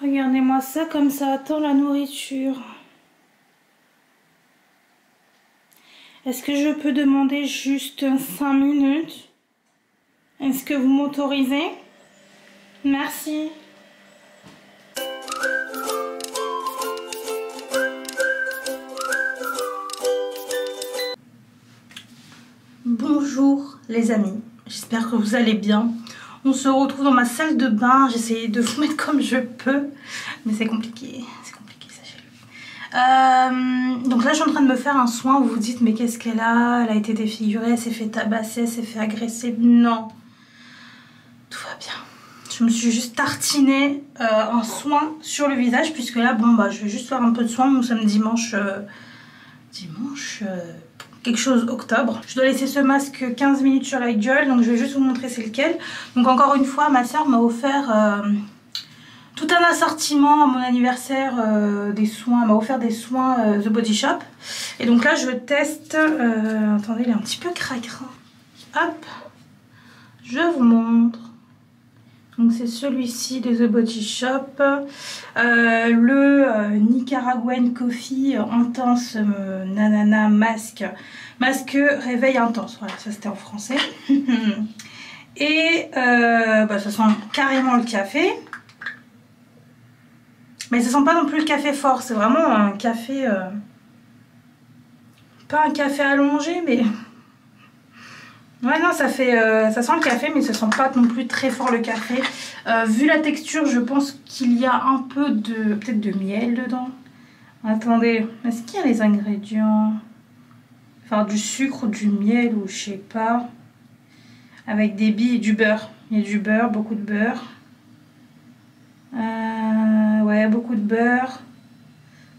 Regardez-moi ça, comme ça attend la nourriture. Est-ce que je peux demander juste 5 minutes? Est-ce que vous m'autorisez? Merci. Bonjour les amis, j'espère que vous allez bien. On se retrouve dans ma salle de bain, j'essaie de vous mettre comme je peux, mais c'est compliqué, sachez-le. Donc là je suis en train de me faire un soin, vous vous dites mais qu'est-ce qu'elle a? Elle a été défigurée, elle s'est fait tabasser, elle s'est fait agresser. Non, tout va bien. Je me suis juste tartiné un soin sur le visage, puisque là bon bah je vais juste faire un peu de soin. Nous sommes dimanche, quelque chose octobre. Je dois laisser ce masque 15 minutes sur la gueule, donc je vais juste vous montrer c'est lequel. Donc encore une fois, ma soeur m'a offert tout un assortiment à mon anniversaire des soins. Elle m'a offert des soins The Body Shop. Et donc là je teste, attendez, il est un petit peu cracra. Hop, je vous montre. Donc c'est celui-ci de The Body Shop, le Nicaraguan Coffee Intense Nanana Masque réveil intense. Voilà, ça c'était en français. Et ça sent carrément le café, mais ça sent pas non plus le café fort. C'est vraiment un café, pas un café allongé, mais ouais, non, ça fait, ça sent le café, mais ça sent pas non plus très fort le café. Vu la texture, je pense qu'il y a un peu de, peut-être de miel dedans. Attendez, est-ce qu'il y a les ingrédients? Enfin, du sucre, du miel ou je sais pas. Avec des billes et du beurre. Il y a du beurre, beaucoup de beurre. Ouais, beaucoup de beurre.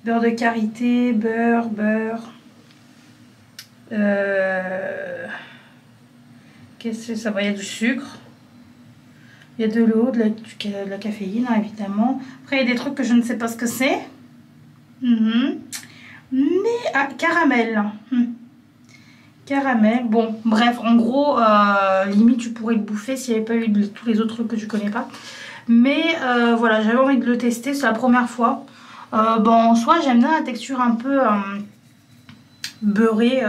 Beurre de karité, beurre. Qu'est-ce que ça va? Il y a du sucre, il y a de l'eau, de la caféine, hein, évidemment. Après, il y a des trucs que je ne sais pas ce que c'est. Mais, caramel. Caramel, bon, bref, en gros, limite, tu pourrais le bouffer s'il n'y avait pas eu tous les autres trucs que tu connais pas. Mais voilà, j'avais envie de le tester, c'est la première fois. Bon, en soi, j'aime bien la texture un peu beurrée.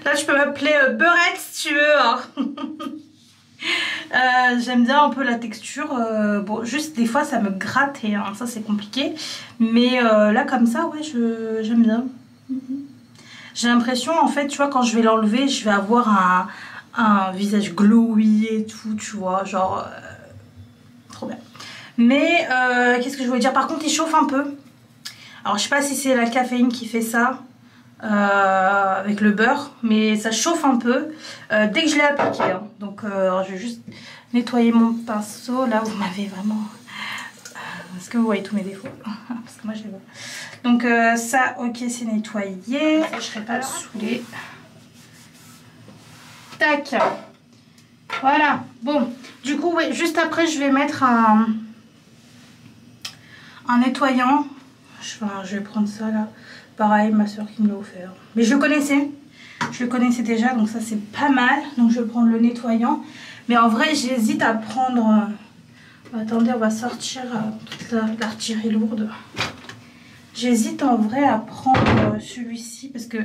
Là, tu peux m'appeler beurette si tu veux. Hein. J'aime bien un peu la texture. Bon, juste des fois, ça me gratte et ça, c'est compliqué. Mais là, comme ça, ouais, j'aime bien. J'ai l'impression, en fait, tu vois, quand je vais l'enlever, je vais avoir un visage glowy et tout, tu vois. Genre, trop bien. Mais, qu'est-ce que je voulais dire? Par contre, il chauffe un peu. Alors, je sais pas si c'est la caféine qui fait ça. Avec le beurre, mais ça chauffe un peu dès que je l'ai appliqué, hein. Donc je vais juste nettoyer mon pinceau. Là vous m'avez vraiment est-ce que vous voyez tous mes défauts? Parce que moi je les vois. Donc ça, ok, c'est nettoyé, ça, je serai pas saoulée. Tac, voilà. Bon, du coup ouais, juste après je vais mettre un nettoyant. Je vais prendre ça là. Pareil, ma soeur qui me l'a offert. Mais je le connaissais. Je le connaissais déjà, donc ça c'est pas mal. Donc je vais prendre le nettoyant. Mais en vrai, j'hésite à prendre... Attendez, on va sortir toute l'artillerie lourde. J'hésite en vrai à prendre celui-ci. Parce que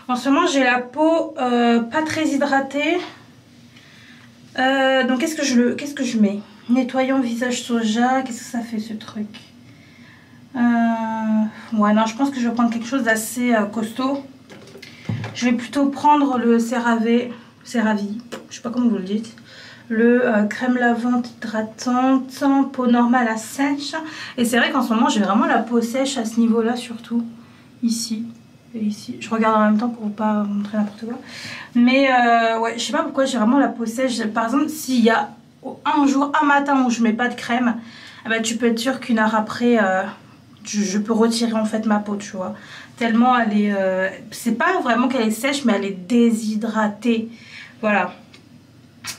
en ce moment, j'ai la peau pas très hydratée. Donc qu'est-ce que je mets? Nettoyant visage soja. Qu'est-ce que ça fait ce truc? Ouais, non, je pense que je vais prendre quelque chose d'assez costaud. Je vais plutôt prendre le CeraVe, je sais pas comment vous le dites. Le crème lavante hydratante, peau normale à sèche. Et c'est vrai qu'en ce moment, j'ai vraiment la peau sèche à ce niveau-là, surtout. Ici et ici. Je regarde en même temps pour pas vous montrer n'importe quoi. Mais ouais, je sais pas pourquoi j'ai vraiment la peau sèche. Par exemple, s'il y a un matin où je mets pas de crème, eh ben, tu peux être sûr qu'une heure après... je peux retirer en fait ma peau, tu vois. Tellement elle est... c'est pas vraiment qu'elle est sèche, mais elle est déshydratée. Voilà.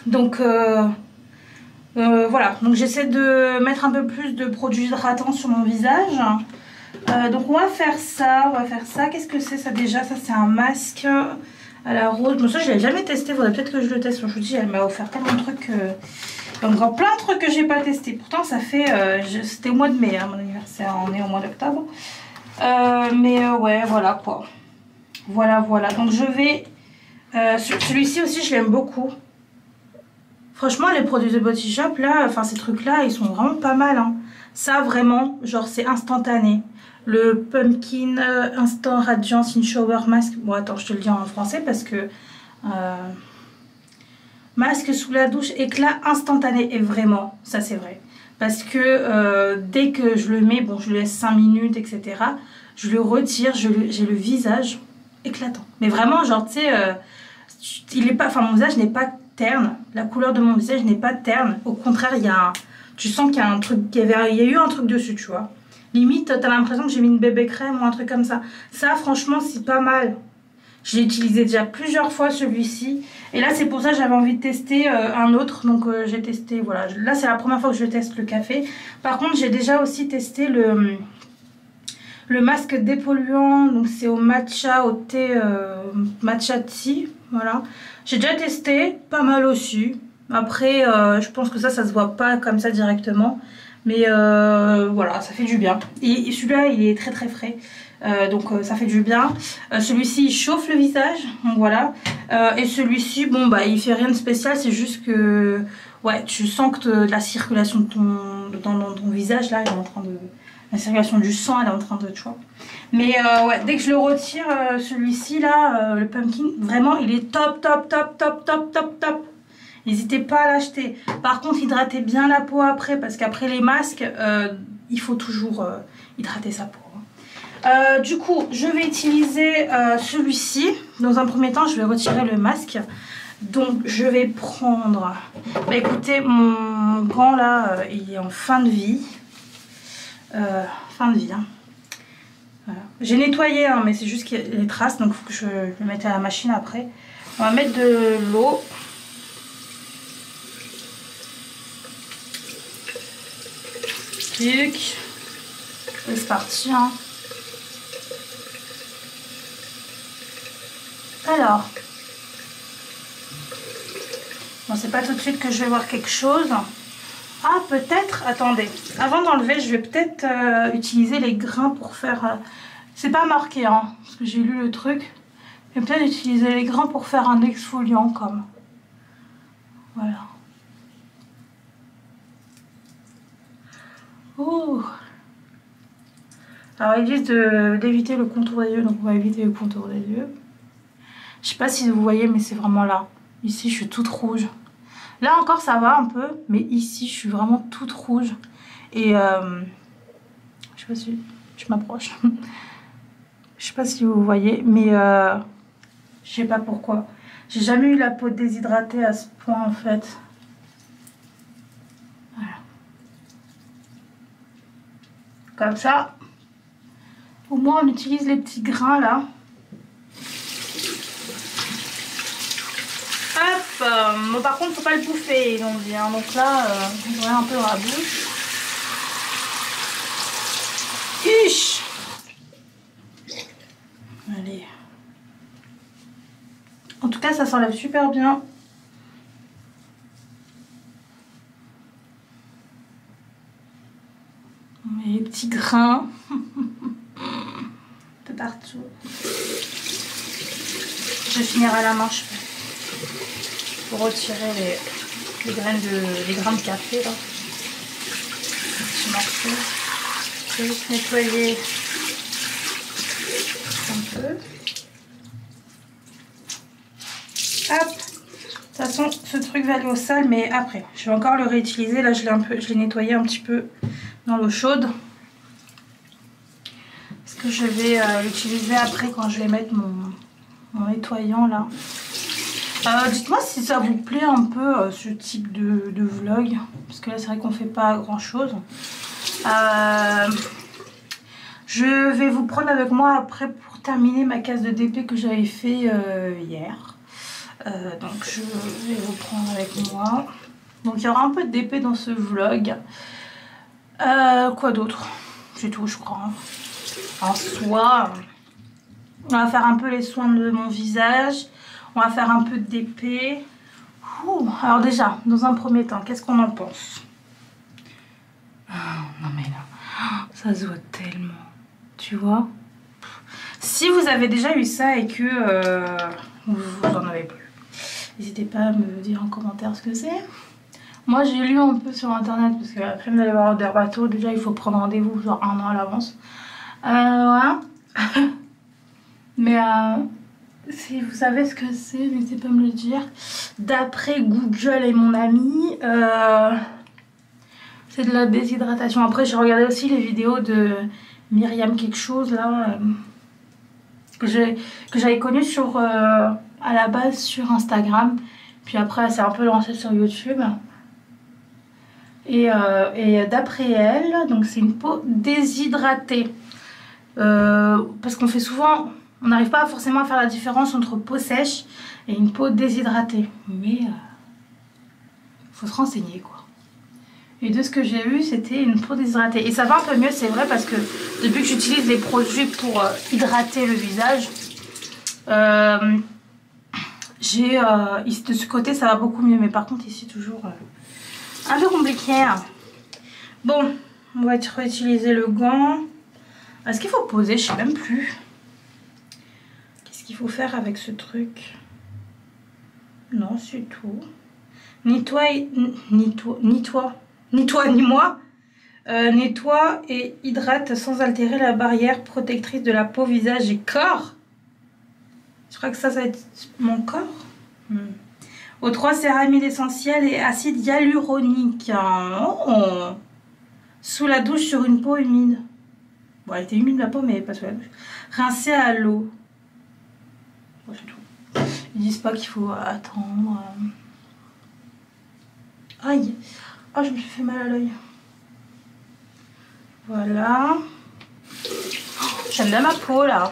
Donc, voilà. Donc j'essaie de mettre un peu plus de produits hydratants sur mon visage. Donc on va faire ça. Qu'est-ce que c'est ça déjà? Ça c'est un masque à la rose. Bon, ça je l'ai jamais testé. Faudrait peut-être que je le teste. Je vous dis, elle m'a offert tellement de trucs Encore plein de trucs que j'ai pas testé. Pourtant ça fait... c'était au mois de mai, hein, mon anniversaire. On est au mois d'octobre. Ouais, voilà quoi. Voilà. Donc je vais... celui-ci aussi, je l'aime beaucoup. Franchement, les produits de Body Shop, là, enfin ces trucs-là, ils sont vraiment pas mal. Hein. Ça, vraiment, genre c'est instantané. Le Pumpkin Instant Radiance in Shower Mask. Bon, attends, je te le dis en français parce que... masque sous la douche, éclat instantané. Et vraiment, ça c'est vrai. Parce que dès que je le mets, bon, je le laisse 5 minutes, etc. Je le retire, j'ai le visage éclatant. Mais vraiment, genre, tu sais, il est pas... Enfin, mon visage n'est pas terne. La couleur de mon visage n'est pas terne. Au contraire, il y a un... Tu sens qu'il y a un truc... Il y a eu un truc dessus, tu vois. Limite, t'as l'impression que j'ai mis une bébé crème ou un truc comme ça. Ça, franchement, c'est pas mal. Je l'ai utilisé déjà plusieurs fois, celui-ci. Et là, c'est pour ça que j'avais envie de tester un autre. Donc, j'ai testé, voilà. Là, c'est la première fois que je teste le café. Par contre, j'ai déjà aussi testé le masque dépolluant. Donc, c'est au matcha, au thé matcha tea. Voilà. J'ai déjà testé. Pas mal aussi. Après, je pense que ça se voit pas comme ça directement. Mais voilà, ça fait du bien. Et celui-là, il est très très frais. Donc ça fait du bien. Celui-ci, il chauffe le visage. Donc voilà. Et celui-ci, bon, bah, il fait rien de spécial. C'est juste que, ouais, tu sens que la circulation de dans ton visage, là, elle est en train de... La circulation du sang, elle est en train de... Tu vois. Mais ouais, dès que je le retire, celui-ci, là, le pumpkin, vraiment, il est top. N'hésitez pas à l'acheter. Par contre, hydratez bien la peau après, parce qu'après les masques, il faut toujours hydrater sa peau. Du coup, je vais utiliser celui-ci. Dans un premier temps, je vais retirer le masque. Donc, je vais prendre... Bah, écoutez, mon gant, là, il est en fin de vie. Fin de vie, hein. Voilà. J'ai nettoyé, hein, mais c'est juste qu'il y a les traces, donc il faut que je le mette à la machine après. On va mettre de l'eau. Et c'est parti, hein. Alors, bon, c'est pas tout de suite que je vais voir quelque chose. Ah, peut-être, attendez, avant d'enlever, je vais peut-être utiliser les grains pour faire... c'est pas marqué, hein, parce que j'ai lu le truc. Je vais peut-être utiliser les grains pour faire un exfoliant, comme. Voilà. Ouh. Alors, ils disent d'éviter le contour des yeux, donc on va éviter le contour des yeux. Je sais pas si vous voyez, mais c'est vraiment là. Ici, je suis toute rouge. Là encore, ça va un peu, mais ici, je suis vraiment toute rouge. Et je sais pas si je m'approche. Je sais pas si vous voyez, mais je sais pas pourquoi. J'ai jamais eu la peau déshydratée à ce point, en fait. Voilà. Comme ça, au moins on utilise les petits grains là. Hop, bon, par contre faut pas le bouffer, ils ont dit, hein. Donc là, on aurait un peu dans la bouche. Ish. Allez. En tout cas, ça s'enlève super bien. Les petits grains. Un peu partout. Je vais finir à la main, je fais. Pour retirer les grains de café là. Petit morceau. Je vais juste nettoyer un peu. Hop. De toute façon, ce truc va aller au sale, mais après, je vais encore le réutiliser. Là, je l'ai nettoyé un petit peu dans l'eau chaude. Parce que je vais l'utiliser après quand je vais mettre mon nettoyant là. Dites-moi si ça vous plaît un peu ce type de vlog, parce que là c'est vrai qu'on fait pas grand chose. Je vais vous prendre avec moi après pour terminer ma case de DP que j'avais fait hier. Donc je vais vous prendre avec moi. Donc il y aura un peu de DP dans ce vlog. Quoi d'autre? C'est tout, je crois. En soi, on va faire un peu les soins de mon visage. On va faire un peu de DP. Alors déjà, dans un premier temps, qu'est-ce qu'on en pense? Non mais là, ça se voit tellement. Tu vois? Si vous avez déjà eu ça et que vous en avez plus, n'hésitez pas à me dire en commentaire ce que c'est. Moi j'ai lu un peu sur internet parce que après d'aller voir Dermato, déjà il faut prendre rendez-vous genre 1 an à l'avance. Voilà. Mais si vous savez ce que c'est, n'hésitez pas à me le dire. D'après Google et mon ami, c'est de la déshydratation. Après j'ai regardé aussi les vidéos de Myriam quelque chose là, que j'avais connu sur à la base sur Instagram. Puis après elle s'est un peu lancée sur YouTube. Et d'après elle, donc c'est une peau déshydratée. Parce qu'on fait souvent, on n'arrive pas forcément à faire la différence entre peau sèche et une peau déshydratée. Mais faut se renseigner quoi. Et de ce que j'ai vu, c'était une peau déshydratée. Et ça va un peu mieux, c'est vrai, parce que depuis que j'utilise les produits pour hydrater le visage, de ce côté ça va beaucoup mieux. Mais par contre ici toujours un peu compliqué. Bon, on va réutiliser le gant. Est-ce qu'il faut poser? Je sais même plus. Qu'est-ce qu'il faut faire avec ce truc? Non, c'est tout. Ni toi, ni moi. Nettoie et hydrate sans altérer la barrière protectrice de la peau, visage et corps. Je crois que ça va être mon corps. Aux 3 céramides essentielles et acide hyaluronique. Oh. Sous la douche sur une peau humide. Bon, elle était humide la peau, mais pas sous la douche. Rincée à l'eau. Bon, c'est tout. Ils disent pas qu'il faut attendre. Aïe. Oh, je me suis fait mal à l'œil. Voilà. J'aime bien ma peau là.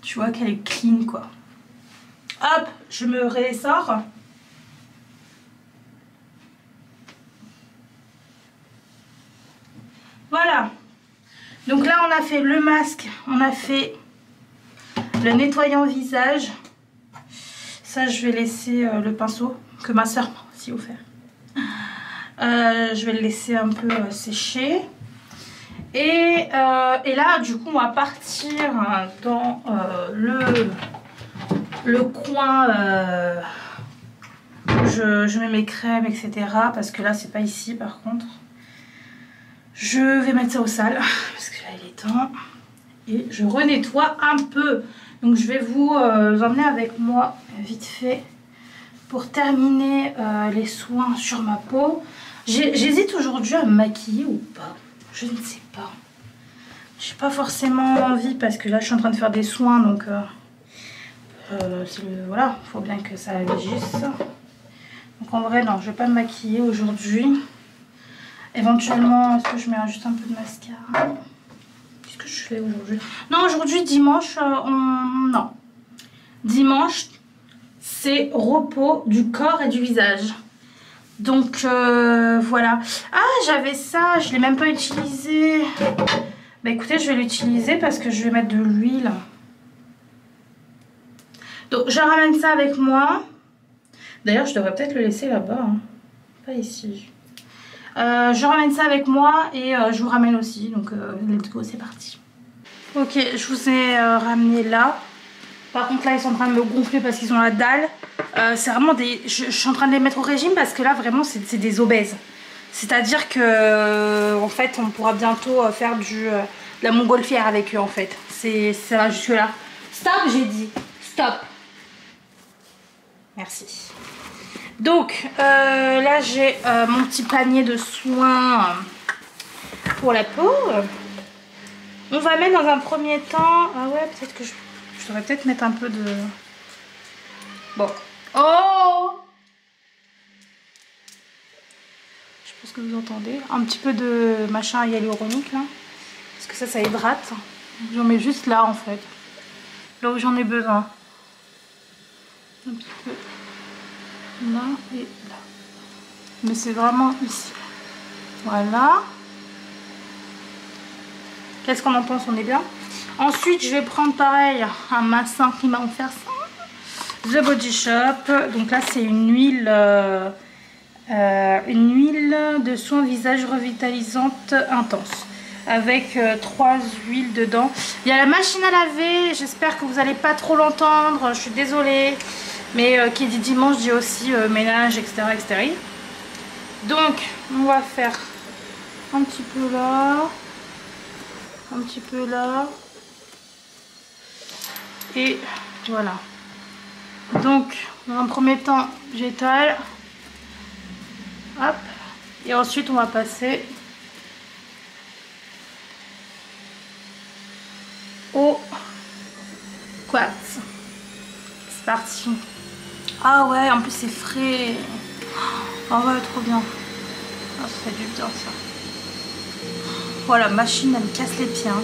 Tu vois qu'elle est clean quoi. Hop, je me ressors. Voilà. Donc là on a fait le masque, on a fait le nettoyant visage. Ça je vais laisser le pinceau que ma soeur m'a aussi offert. Je vais le laisser un peu sécher. Et là du coup on va partir dans le coin où je mets mes crèmes etc. Parce que là c'est pas ici par contre. Je vais mettre ça au sale parce que là il est temps. Et je renettoie un peu. Donc je vais vous emmener avec moi vite fait pour terminer les soins sur ma peau. J'hésite aujourd'hui à me maquiller ou pas. Je ne sais pas. J'ai pas forcément envie parce que là je suis en train de faire des soins donc voilà, faut bien que ça agisse. Donc en vrai non, je vais pas me maquiller aujourd'hui. Éventuellement, est-ce que je mets juste un peu de mascara? Qu'est-ce que je fais aujourd'hui? Non, aujourd'hui dimanche, non. Dimanche, c'est repos du corps et du visage. Donc voilà. Ah, j'avais ça, je l'ai même pas utilisé. Bah écoutez, je vais l'utiliser parce que je vais mettre de l'huile. Donc je ramène ça avec moi. D'ailleurs, je devrais peut-être le laisser là-bas, hein. Pas ici. Je ramène ça avec moi et je vous ramène aussi. Donc let's go, c'est parti. Ok, je vous ai ramené là. Par contre là ils sont en train de me gonfler parce qu'ils ont la dalle. C'est vraiment des... Je suis en train de les mettre au régime parce que là vraiment c'est des obèses. C'est-à-dire que en fait on pourra bientôt faire de la montgolfière avec eux en fait. Ça va jusque là. Stop, j'ai dit. Stop. Merci. Donc là j'ai mon petit panier de soins pour la peau. On va mettre dans un premier temps... Ah ouais, peut-être que je devrais peut-être mettre un peu de... Bon. Oh! Je pense que vous entendez. Un petit peu de machin hyaluronique là. Parce que ça hydrate. J'en mets juste là en fait. Là où j'en ai besoin. Un petit peu. Là et là. Mais c'est vraiment ici. Voilà. Qu'est-ce qu'on en pense? On est bien. Ensuite, je vais prendre pareil un massin qui m'a offert ça. The Body Shop. Donc là c'est une huile de soin visage revitalisante intense. Avec 3 huiles dedans. Il y a la machine à laver. J'espère que vous n'allez pas trop l'entendre. Je suis désolée. Mais qui dit dimanche dit aussi ménage, etc., etc. Donc on va faire un petit peu là. Un petit peu là. Et voilà. Donc en premier temps j'étale. Hop. Et ensuite on va passer au quartz. C'est parti. Ah ouais, en plus c'est frais. Oh ouais, trop bien. Oh, ça fait du bien ça. Oh la machine elle me casse les pieds hein.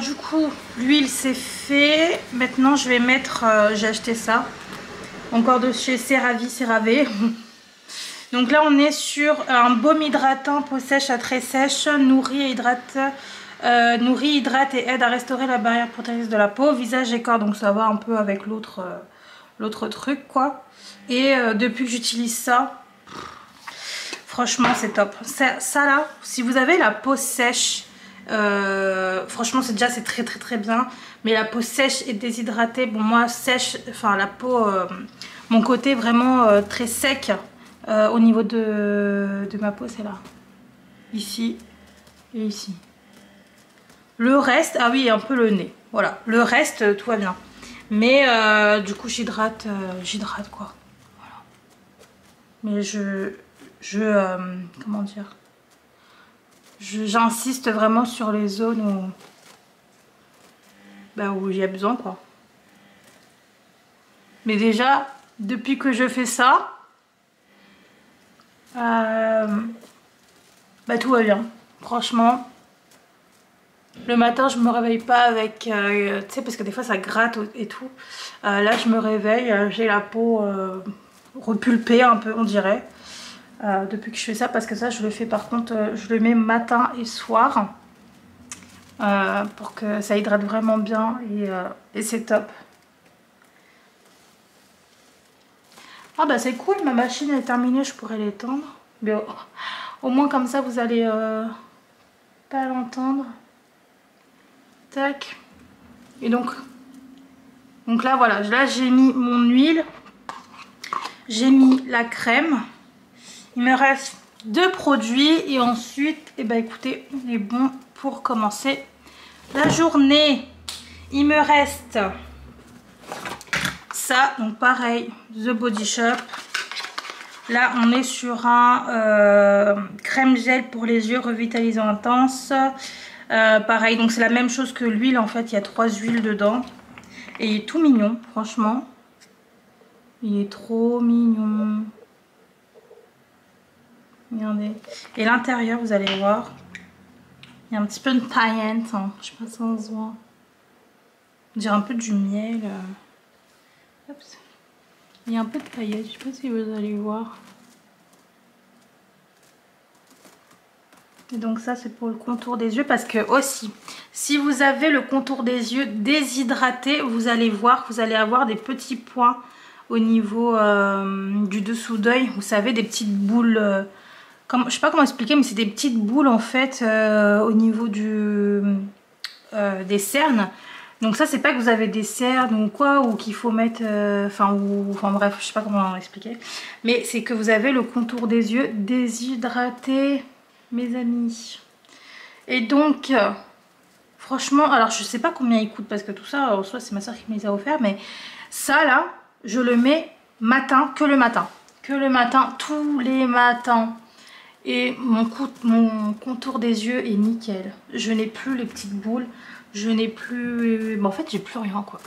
Du coup, l'huile c'est fait. Maintenant, je vais mettre... j'ai acheté ça. Encore de chez CeraVe. Donc là, on est sur un baume hydratant, peau sèche à très sèche, nourrit, hydrate et aide à restaurer la barrière protectrice de la peau, visage et corps. Donc ça va un peu avec l'autre truc, quoi. Et depuis que j'utilise ça, franchement, c'est top. Ça là, si vous avez la peau sèche... franchement c'est très bien, mais la peau sèche et déshydratée, bon moi sèche, enfin la peau, mon côté vraiment très sec au niveau de ma peau, c'est là, ici et ici. Le reste, ah oui, un peu le nez, voilà, le reste tout va bien, mais du coup j'hydrate quoi, voilà. Mais comment dire, j'insiste vraiment sur les zones où il y a besoin, quoi. Mais déjà, depuis que je fais ça, tout va bien. Franchement, Le matin, je me réveille pas avec, tu sais, parce que des fois ça gratte et tout. Là, je me réveille, j'ai la peau repulpée un peu, on dirait. Depuis que je fais ça, parce que ça, je le fais par contre, je le mets matin et soir. Pour que ça hydrate vraiment bien et c'est top. Ah bah c'est cool, ma machine est terminée, je pourrais l'étendre. Mais au moins comme ça, vous allez pas l'entendre. Tac. Et donc là voilà, là j'ai mis mon huile, j'ai mis la crème. Il me reste 2 produits et ensuite, eh ben écoutez, on est bon pour commencer la journée. Il me reste ça, donc pareil, The Body Shop. Là on est sur un crème gel pour les yeux revitalisant intense. Pareil, donc c'est la même chose que l'huile en fait, il y a 3 huiles dedans. Et il est tout mignon, franchement. Il est trop mignon. Regardez. Et l'intérieur, vous allez voir. Il y a un petit peu de paillettes. Hein. Je sais pas si on se voit. On dirait un peu du miel. Oups. Il y a un peu de paillettes. Je sais pas si vous allez voir. Et donc ça, c'est pour le contour des yeux. Parce que aussi, si vous avez le contour des yeux déshydraté, vous allez voir que vous allez avoir des petits points au niveau du dessous d'œil. Vous savez, des petites boules... je sais pas comment expliquer, mais c'est des petites boules en fait au niveau des cernes. Donc ça, c'est pas que vous avez des cernes ou quoi, ou qu'il faut mettre... Enfin bref, je sais pas comment expliquer. Mais c'est que vous avez le contour des yeux déshydraté, mes amis. Et donc, franchement, alors je sais pas combien il coûte, parce que tout ça, en soi, c'est ma soeur qui me les a offerts. Mais ça, là, je le mets matin, que le matin. Que le matin, tous les matins. Et mon contour des yeux est nickel. Je n'ai plus les petites boules. Je n'ai plus... Bon, en fait, j'ai plus rien, quoi.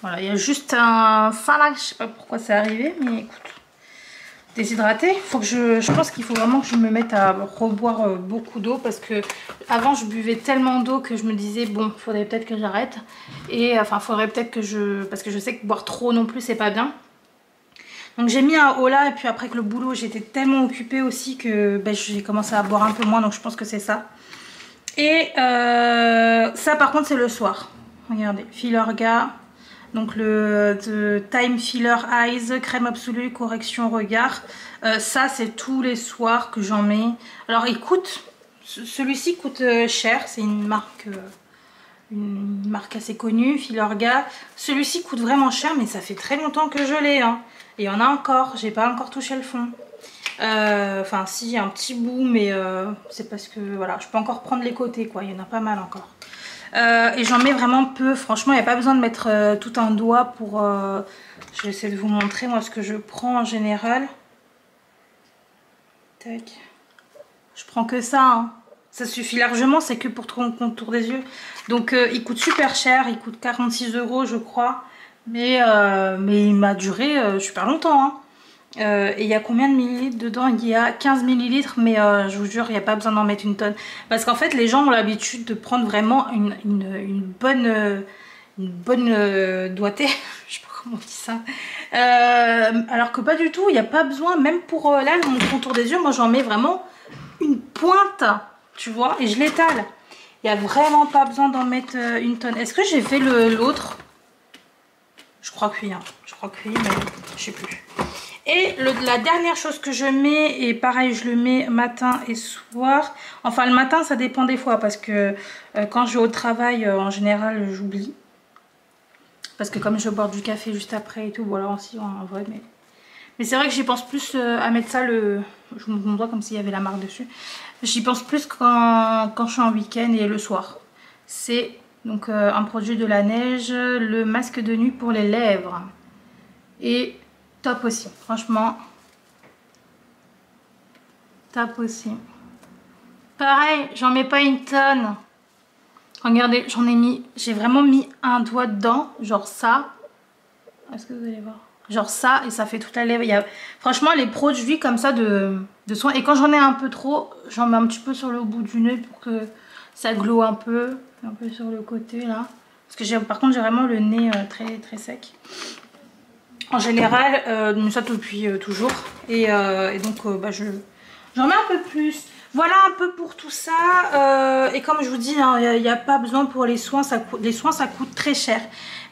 Voilà, il y a juste un fin là. Je sais pas pourquoi c'est arrivé, mais écoute. Déshydraté. Faut que je pense qu'il faut vraiment que je me mette à reboire beaucoup d'eau. Parce que avant, je buvais tellement d'eau que je me disais, bon, faudrait peut-être que j'arrête. Et enfin, faudrait peut-être que je... Parce que je sais que boire trop non plus, c'est pas bien. Donc j'ai mis un haut là et puis après que le boulot j'étais tellement occupée aussi que j'ai commencé à boire un peu moins, donc je pense que c'est ça. Et ça par contre c'est le soir. Regardez, Filorga, donc le Time Filler Eyes, crème absolue, correction regard. Ça c'est tous les soirs que j'en mets. Alors il coûte, celui-ci coûte cher, c'est une marque assez connue, Filorga. Celui-ci coûte vraiment cher mais ça fait très longtemps que je l'ai. Hein. Et il y en a encore, j'ai pas encore touché le fond. Enfin si, un petit bout, mais c'est parce que voilà, je peux encore prendre les côtés quoi, il y en a pas mal encore. Et j'en mets vraiment peu, franchement il n'y a pas besoin de mettre tout un doigt pour... je vais essayer de vous montrer moi ce que je prends en général. Tac. Je prends que ça, hein. Ça suffit largement, c'est que pour ton contour des yeux. Donc il coûte super cher, il coûte 46 € je crois. Mais il m'a duré super longtemps. Hein. Et il y a combien de millilitres dedans? Il y a 15 millilitres, mais je vous jure, il n'y a pas besoin d'en mettre une tonne. Parce qu'en fait, les gens ont l'habitude de prendre vraiment une bonne doigtée. Je sais pas comment on dit ça. Alors que pas du tout, il n'y a pas besoin. Même pour là, mon contour des yeux, moi j'en mets vraiment une pointe, tu vois, et je l'étale. Il n'y a vraiment pas besoin d'en mettre une tonne. Est-ce que j'ai fait l'autre? Je crois que oui, hein. Je crois que oui, mais je sais plus. Et la dernière chose que je mets, et pareil, je le mets matin et soir. Enfin, le matin, ça dépend des fois, parce que quand je vais au travail, en général, j'oublie. Parce que comme je bois du café juste après et tout, voilà, aussi, en vrai, mais c'est vrai que j'y pense plus à mettre ça, je montre mon doigt comme s'il y avait la marque dessus. J'y pense plus quand je suis en week-end et le soir. C'est... Donc un produit de la neige, le masque de nuit pour les lèvres. Et top aussi, franchement. Top aussi. Pareil, j'en mets pas une tonne. Regardez, j'ai vraiment mis un doigt dedans, genre ça. Est-ce que vous allez voir? Genre ça, et ça fait toute la lèvre. Franchement, les produits comme ça de soins. Et quand j'en ai un peu trop, j'en mets un petit peu sur le bout du nez pour que ça glow un peu sur le côté là. Parce que par contre j'ai vraiment le nez très très sec. En général, ça depuis toujours. Et donc bah, j'en mets un peu plus. Voilà un peu pour tout ça. Et comme je vous dis, il n'y a pas besoin pour les soins. Les soins ça coûte très cher.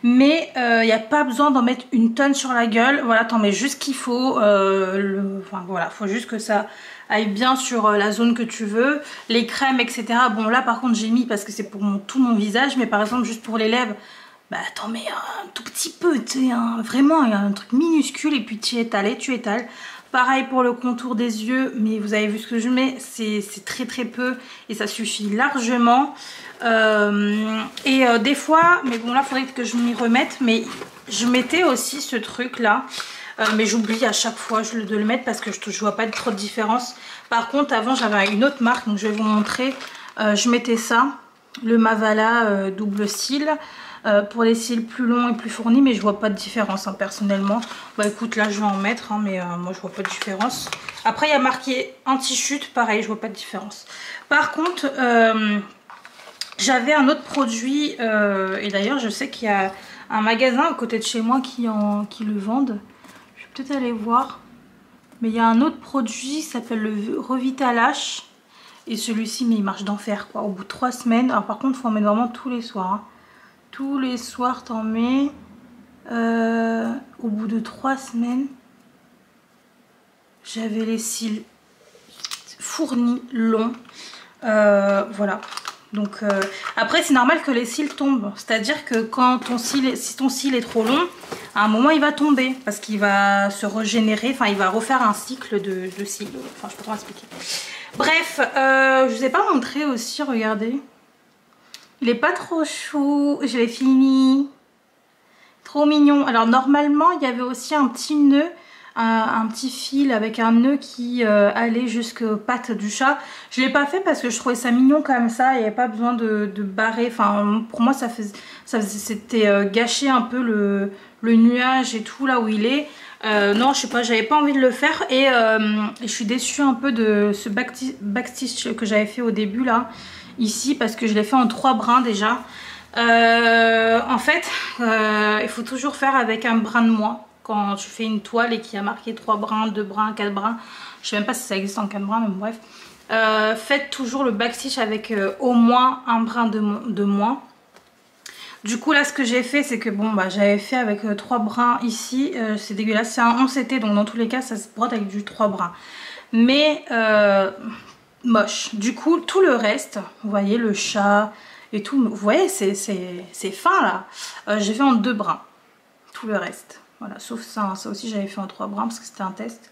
Mais il n'y a pas besoin d'en mettre une tonne sur la gueule. Voilà, t'en mets juste ce qu'il faut. Enfin voilà, faut juste que ça aille bien sur la zone que tu veux. Les crèmes, etc. Bon là par contre j'ai mis parce que c'est pour tout mon visage. Mais par exemple juste pour les lèvres, bah t'en mets un tout petit peu. Tu sais, vraiment un truc minuscule. Et puis tu étales. Pareil pour le contour des yeux. Mais vous avez vu ce que je mets. C'est très très peu. Et ça suffit largement. Des fois, mais bon là il faudrait que je m'y remette. Mais je mettais aussi ce truc là. Mais j'oublie à chaque fois de le mettre parce que je vois pas trop de différence. Par contre avant j'avais une autre marque, donc je vais vous montrer. Je mettais ça, le Mavala double cils, pour les cils plus longs et plus fournis, mais je vois pas de différence personnellement. Bah écoute, là je vais en mettre, mais moi je vois pas de différence. Après il y a marqué anti-chute, pareil, je vois pas de différence. Par contre j'avais un autre produit, et d'ailleurs je sais qu'il y a un magasin à côté de chez moi qui le vendent. Peut-être aller voir, mais il y a un autre produit qui s'appelle le Revitalash et celui-ci mais il marche d'enfer quoi. Au bout de 3 semaines, alors par contre faut en mettre vraiment tous les soirs, tous les soirs t'en mets. Au bout de 3 semaines j'avais les cils fournis, longs, voilà. Donc après c'est normal que les cils tombent, c'est à dire que quand si ton cil est trop long, à un moment il va tomber parce qu'il va se régénérer, enfin il va refaire un cycle de cils, enfin je peux pas expliquer. Bref, je vous ai pas montré aussi, regardez, il est pas trop chou, je l'ai fini, trop mignon. Alors normalement il y avait aussi un petit nœud, un petit fil avec un nœud qui allait jusqu'aux pattes du chat. Je l'ai pas fait parce que je trouvais ça mignon comme ça, il n'y avait pas besoin de barrer. Enfin pour moi c'était gâcher un peu le nuage et tout là où il est. Non je sais pas, j'avais pas envie de le faire. Et je suis déçue un peu de ce backstitch que j'avais fait au début là, ici, parce que je l'ai fait en 3 brins déjà. En fait il faut toujours faire avec un brin de moins. Quand tu fais une toile et qu'il y a marqué 3 brins, 2 brins, 4 brins, je sais même pas si ça existe en 4 brins, mais bref. Faites toujours le backstitch avec au moins un brin de moins. Du coup là ce que j'ai fait c'est que bon bah j'avais fait avec 3 brins ici, c'est dégueulasse, c'est un 11CT donc dans tous les cas ça se brode avec du 3 brins. Mais moche. Du coup tout le reste, vous voyez le chat et tout, vous voyez c'est fin là. J'ai fait en 2 brins, tout le reste. Voilà, sauf ça, ça aussi j'avais fait en 3 brins parce que c'était un test.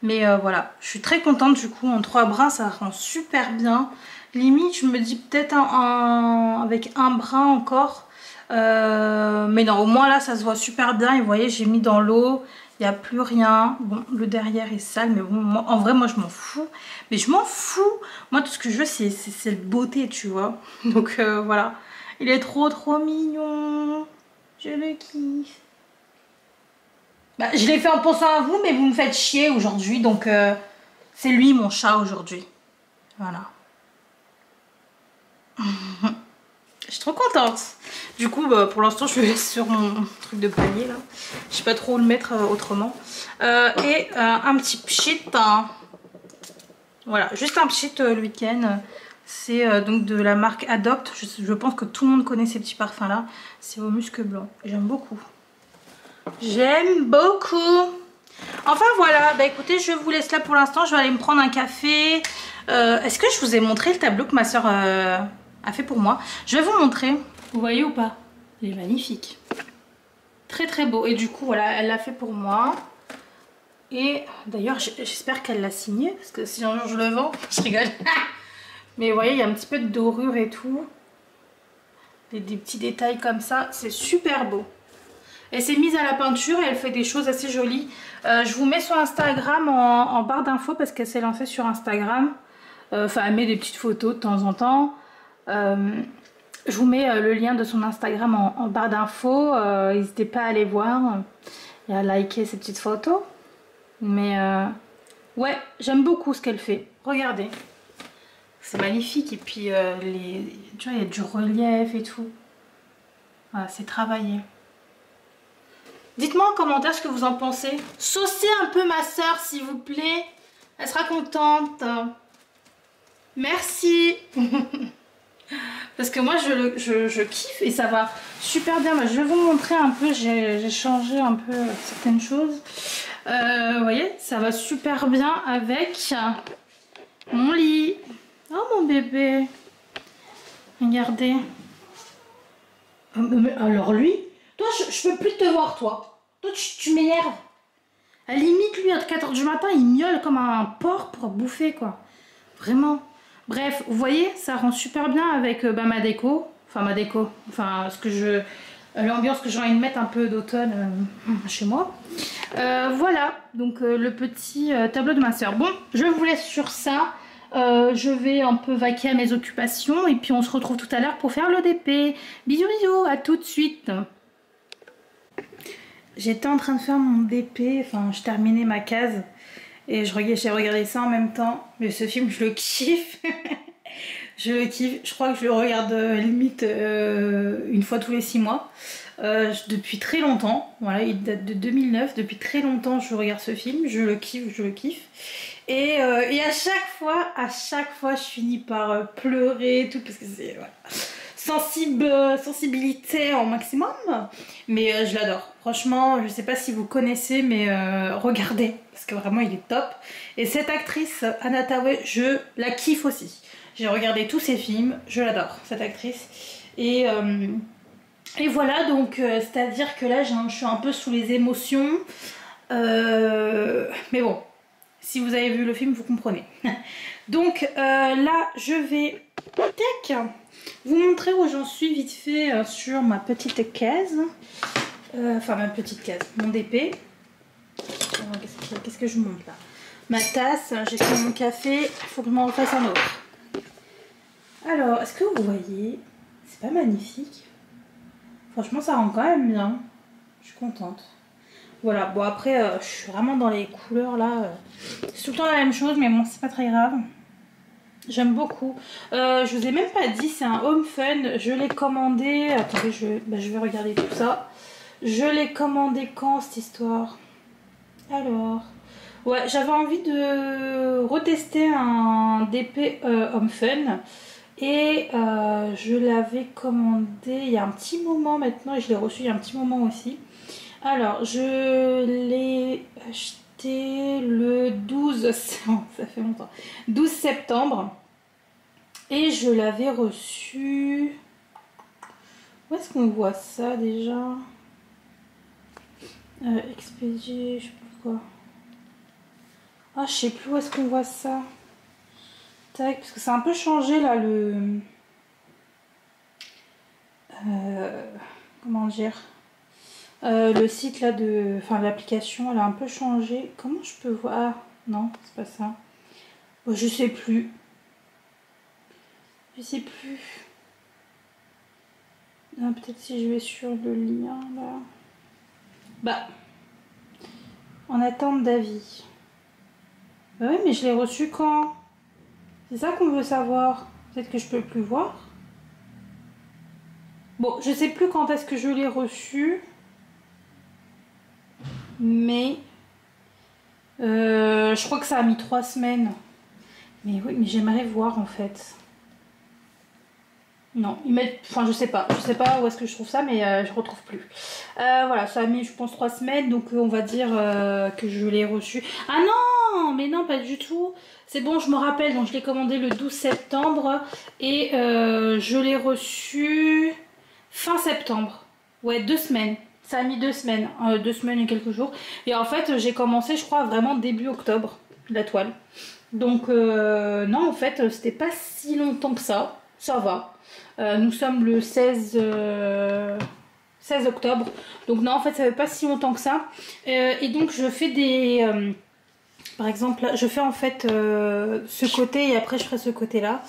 Mais voilà, je suis très contente du coup, en 3 brins ça rend super bien. Limite je me dis peut-être avec un brin encore. Mais non, au moins là ça se voit super bien. Et vous voyez, j'ai mis dans l'eau, il n'y a plus rien. Bon, le derrière est sale, mais bon, en vrai moi je m'en fous. Mais je m'en fous. Moi tout ce que je veux c'est la beauté, tu vois. Donc voilà, il est trop mignon. Je le kiffe. Bah, je l'ai fait en pensant à vous, mais vous me faites chier aujourd'hui, donc c'est lui mon chat aujourd'hui. Voilà. Je suis trop contente. Du coup, bah, pour l'instant, je le laisse sur mon truc de panier là. Je sais pas trop où le mettre autrement. Et un petit pchit. Voilà, juste un pchit le week-end. C'est donc de la marque Adopt. Je pense que tout le monde connaît ces petits parfums là. C'est au musc blanc. J'aime beaucoup. J'aime beaucoup. Enfin voilà, bah écoutez, je vous laisse là pour l'instant. Je vais aller me prendre un café. Est-ce que je vous ai montré le tableau que ma soeur a fait pour moi? Je vais vous montrer. Vous voyez ou pas? Il est magnifique. Très beau. Et du coup voilà, elle l'a fait pour moi. Et d'ailleurs j'espère qu'elle l'a signé, parce que si un jour je le vends, je rigole. Mais vous voyez, il y a un petit peu de dorure et tout. Des petits détails comme ça. C'est super beau. Elle s'est mise à la peinture et elle fait des choses assez jolies. Je vous mets son Instagram en barre d'infos parce qu'elle s'est lancée sur Instagram. Enfin, elle met des petites photos de temps en temps. Je vous mets le lien de son Instagram en barre d'infos. N'hésitez pas à aller voir et à liker ces petites photos. Mais ouais, j'aime beaucoup ce qu'elle fait. Regardez. C'est magnifique. Et puis, tu vois, il y a du relief et tout. Voilà, c'est travaillé. Dites-moi en commentaire ce que vous en pensez. Saucez un peu ma soeur, s'il vous plaît. Elle sera contente. Merci. Parce que moi, je kiffe et ça va super bien. Je vais vous montrer un peu. J'ai changé un peu certaines choses. Vous voyez, ça va super bien avec mon lit. Oh, mon bébé. Regardez. Alors lui, toi, je peux plus te voir, toi. Toi, tu m'énerves. À la limite, lui, à 4 h du matin, il miaule comme un porc pour bouffer, quoi. Vraiment. Bref, vous voyez, ça rend super bien avec ma déco. Enfin, ma déco. Enfin, l'ambiance que j'ai envie de mettre un peu d'automne chez moi. Voilà, donc le petit tableau de ma soeur. Bon, je vous laisse sur ça. Je vais un peu vaquer à mes occupations. Et puis, on se retrouve tout à l'heure pour faire l'ODP. Bisous, bisous, à tout de suite. J'étais en train de faire mon DP, enfin je terminais ma case et j'ai regardé ça en même temps. Mais ce film, je le kiffe. Je le kiffe. Je crois que je le regarde limite une fois tous les 6 mois. Depuis très longtemps. Voilà, il date de 2009. Depuis très longtemps, je regarde ce film. Je le kiffe, je le kiffe. Et à chaque fois, je finis par pleurer et tout parce que c'est... Voilà. Sensibilité au maximum, mais je l'adore. Franchement, je sais pas si vous connaissez, mais regardez, parce que vraiment il est top. Et cette actrice, Anna Thaoué, je la kiffe aussi. J'ai regardé tous ses films, je l'adore, cette actrice. Et voilà, donc c'est-à-dire que là, je suis un peu sous les émotions. Mais bon, si vous avez vu le film, vous comprenez. Donc là, je vais... Tac, vous montrer où j'en suis vite fait sur ma petite case. Enfin, ma petite case, mon DP. Qu'est-ce que je monte là? Ma tasse, j'ai fait mon café, il faut que je m'en refasse un autre. Alors, est-ce que vous voyez? C'est pas magnifique? Franchement, ça rend quand même bien. Je suis contente. Voilà, bon après, je suis vraiment dans les couleurs là. C'est tout le temps la même chose, mais bon, c'est pas très grave. J'aime beaucoup. Je vous ai même pas dit, c'est un Home Fun. Je l'ai commandé. Attendez, je vais regarder tout ça. Je l'ai commandé quand cette histoire? Alors, ouais, j'avais envie de retester un DP Home Fun. Et je l'avais commandé il y a un petit moment maintenant. Et je l'ai reçu il y a un petit moment aussi. Alors, je l'ai acheté le 12, ça fait longtemps, 12 septembre. Et je l'avais reçu... Où est-ce qu'on voit ça déjà? Expédié, je sais plus quoi. Ah, je sais plus où est-ce qu'on voit ça. Tac, parce que c'est un peu changé là le... comment dire? Le site là de... Enfin l'application, elle a un peu changé. Comment je peux voir? Ah, non, c'est pas ça. Oh, je sais plus. Je sais plus. Peut-être si je vais sur le lien là. Bah. En attente d'avis. Bah oui, mais je l'ai reçu quand? C'est ça qu'on veut savoir. Peut-être que je peux plus voir. Bon, je sais plus quand est-ce que je l'ai reçu. Mais je crois que ça a mis 3 semaines. Mais oui, mais j'aimerais voir en fait. Non, ils mettent... Enfin, je sais pas où est-ce que je trouve ça, mais je retrouve plus. Voilà, ça a mis, je pense, 3 semaines, donc on va dire que je l'ai reçu. Ah non, mais non, pas du tout. C'est bon, je me rappelle, donc je l'ai commandé le 12 septembre et je l'ai reçu fin septembre. Ouais, 2 semaines. Ça a mis 2 semaines, 2 semaines et quelques jours. Et en fait, j'ai commencé, je crois, vraiment début octobre, la toile. Donc, non, en fait, c'était pas si longtemps que ça. Ça va. Nous sommes le 16 octobre. Donc, non, en fait, ça fait pas si longtemps que ça. Et donc, je fais des... par exemple, là, je fais en fait ce côté et après, je ferai ce côté-là.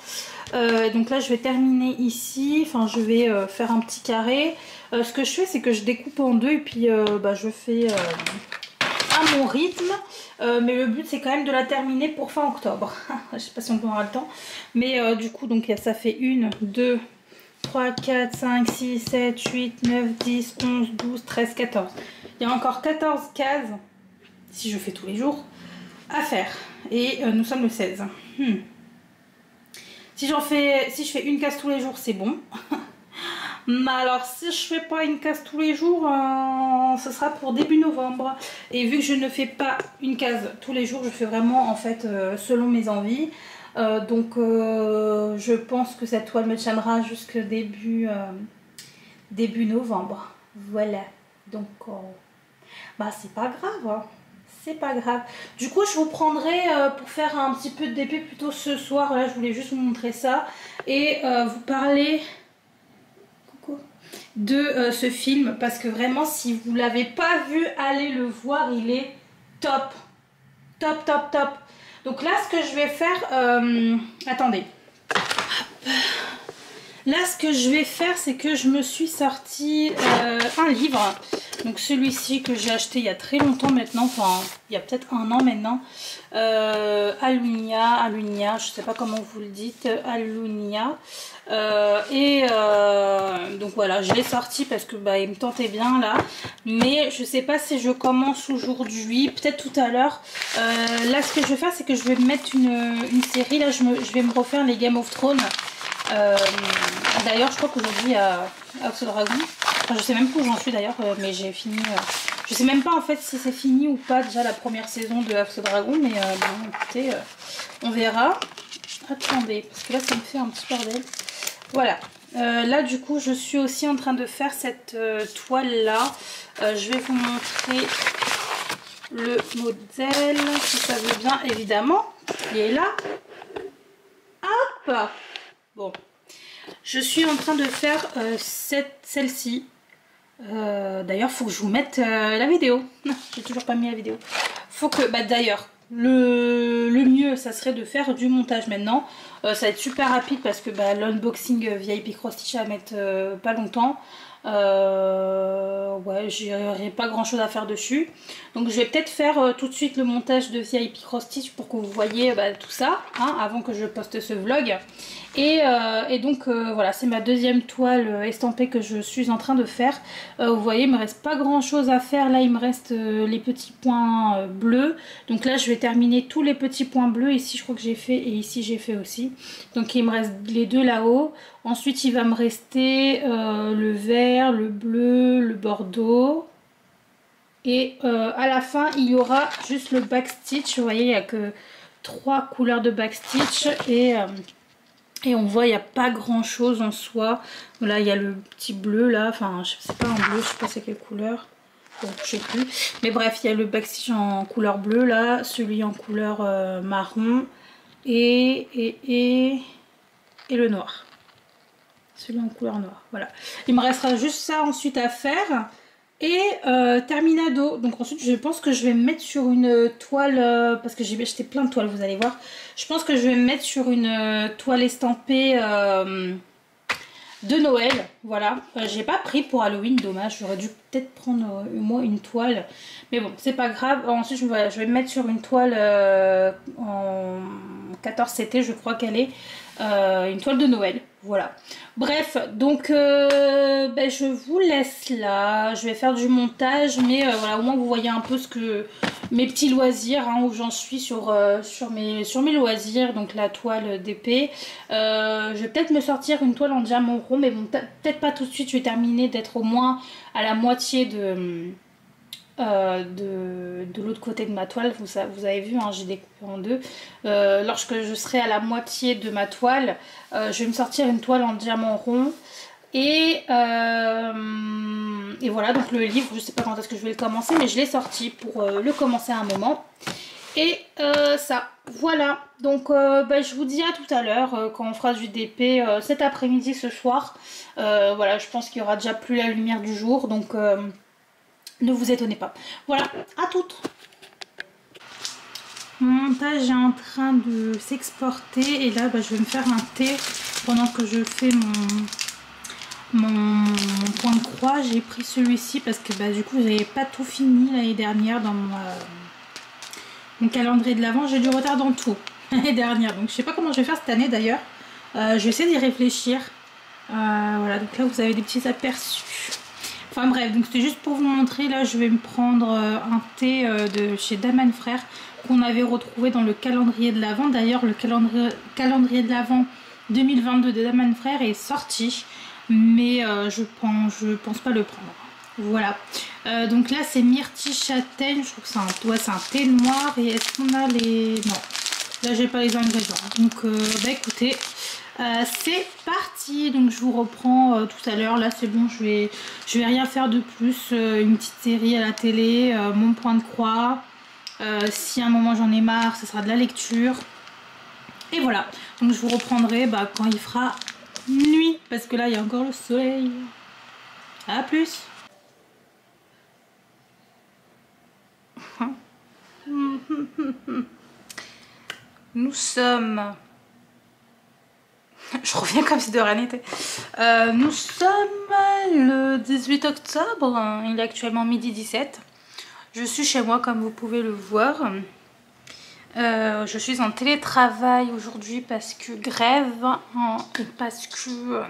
Donc là, je vais terminer ici. Enfin, je vais faire un petit carré. Ce que je fais, c'est que je découpe en deux et puis je fais... à mon rythme, mais le but c'est quand même de la terminer pour fin octobre. Je sais pas si on aura le temps, mais du coup donc ça fait 1, 2, 3, 4, 5, 6, 7, 8, 9, 10, 11, 12, 13, 14. Il y a encore 14 cases, si je fais tous les jours, à faire. Et nous sommes le 16. Si je fais une case tous les jours, c'est bon. Mais alors si je fais pas une case tous les jours, ce sera pour début novembre. Et vu que je ne fais pas une case tous les jours, je fais vraiment en fait selon mes envies. Donc je pense que cette toile me tiendra jusqu'au début novembre. Voilà. Donc bah c'est pas grave. Hein. C'est pas grave. Du coup je vous prendrai pour faire un petit peu de DP plutôt ce soir. Là je voulais juste vous montrer ça. Et vous parler de ce film, parce que vraiment si vous l'avez pas vu, allez le voir, il est top, top, top, top. Donc là ce que je vais faire, attendez, là ce que je vais faire c'est que je me suis sorti un livre, donc celui-ci que j'ai acheté il y a très longtemps maintenant, enfin il y a peut-être 1 an maintenant, Alunia, je sais pas comment vous le dites, Alunia. Donc voilà, je l'ai sorti parce que bah, il me tentait bien là, mais je sais pas si je commence aujourd'hui, peut-être tout à l'heure. Là ce que je vais faire c'est que je vais mettre une série, là je vais me refaire les Game of Thrones. D'ailleurs je crois qu'aujourd'hui il y a House of Dragon, enfin, je sais même plus où j'en suis d'ailleurs, mais j'ai fini, je sais même pas en fait si c'est fini ou pas déjà la première saison de House of Dragon, mais bon écoutez, on verra. Attendez, parce que là ça me fait un petit bordel. Voilà, là du coup je suis aussi en train de faire cette toile là. Je vais vous montrer le modèle si ça veut bien, évidemment. Il est là. Hop. Bon, je suis en train de faire celle-ci. D'ailleurs faut que je vous mette la vidéo. J'ai toujours pas mis la vidéo. Faut que, bah d'ailleurs le mieux ça serait de faire du montage maintenant. Ça va être super rapide parce que bah, l'unboxing VIP Cross Stitch à mettre pas longtemps. Ouais, j'ai pas grand chose à faire dessus. Donc je vais peut-être faire tout de suite le montage de VIP Cross Stitch pour que vous voyez bah, tout ça hein, avant que je poste ce vlog. Et donc voilà, c'est ma deuxième toile estampée que je suis en train de faire. Vous voyez, il me reste pas grand chose à faire. Là il me reste les petits points bleus. Donc là je vais terminer tous les petits points bleus. Ici je crois que j'ai fait et ici j'ai fait aussi. Donc il me reste les deux là-haut. Ensuite il va me rester le vert, le bleu, le bordeaux. Et à la fin il y aura juste le backstitch. Vous voyez, il n'y a que 3 couleurs de backstitch. Et on voit il n'y a pas grand chose en soi. Voilà, il y a le petit bleu là. Enfin c'est pas un bleu, je sais pas c'est quelle couleur. Bon, je sais plus. Mais bref, il y a le backstitch en couleur bleue là. Celui en couleur marron. Et le noir. Celui en couleur noire. Voilà. Il me restera juste ça ensuite à faire. Et terminado. Donc ensuite je pense que je vais me mettre sur une toile, parce que j'ai acheté plein de toiles, vous allez voir. Je pense que je vais me mettre sur une toile estampée de Noël. Voilà. J'ai pas pris pour Halloween, dommage. J'aurais dû peut-être prendre moi une toile. Mais bon, c'est pas grave. Ensuite je vais me mettre sur une toile en 14 CT, je crois qu'elle est. Une toile de Noël, voilà. Bref, donc ben, je vous laisse là. Je vais faire du montage, mais voilà, au moins vous voyez un peu ce que mes petits loisirs, hein, où j'en suis sur mes loisirs. Donc la toile d'épée. Je vais peut-être me sortir une toile en diamant rond, mais bon, peut-être pas tout de suite. Je vais terminer d'être au moins à la moitié de l'autre côté de ma toile. Vous avez vu, hein, j'ai découpé en deux. Lorsque je serai à la moitié de ma toile, je vais me sortir une toile en diamant rond. Et voilà, donc le livre, je sais pas quand est-ce que je vais le commencer, mais je l'ai sorti pour le commencer à un moment. Et ça, voilà. Donc bah, je vous dis à tout à l'heure quand on fera du DP cet après-midi, ce soir. Voilà, je pense qu'il y aura déjà plus la lumière du jour, donc ne vous étonnez pas. Voilà, à toutes. Mon montage est en train de s'exporter et là bah, je vais me faire un thé pendant que je fais mon point de croix. J'ai pris celui-ci parce que bah, du coup j'avais pas tout fini l'année dernière dans mon calendrier de l'Avent. J'ai du retard dans tout l'année dernière, donc je sais pas comment je vais faire cette année d'ailleurs. Je vais essayer d'y réfléchir. Voilà, donc là vous avez des petits aperçus. Enfin bref, donc c'était juste pour vous montrer. Là je vais me prendre un thé de chez Daman Frères qu'on avait retrouvé dans le calendrier de l'Avent. D'ailleurs le calendrier de l'Avent 2022 de Daman Frères est sorti, mais je pense pas le prendre. Voilà, donc là c'est myrtille châtaigne, je trouve que c'est un thé noir. Et est-ce qu'on a les... Non, là j'ai pas les ingrédients, donc bah écoutez, c'est parti. Donc je vous reprends tout à l'heure. Là c'est bon, je vais rien faire de plus. Une petite série à la télé, mon point de croix. Si à un moment j'en ai marre, ce sera de la lecture. Et voilà, donc je vous reprendrai quand il fera nuit, parce que là il y a encore le soleil. A plus. Nous sommes... Je reviens comme si de rien n'était. Nous sommes le 18 octobre, il est actuellement midi 17. Je suis chez moi comme vous pouvez le voir. Je suis en télétravail aujourd'hui parce que grève, et parce que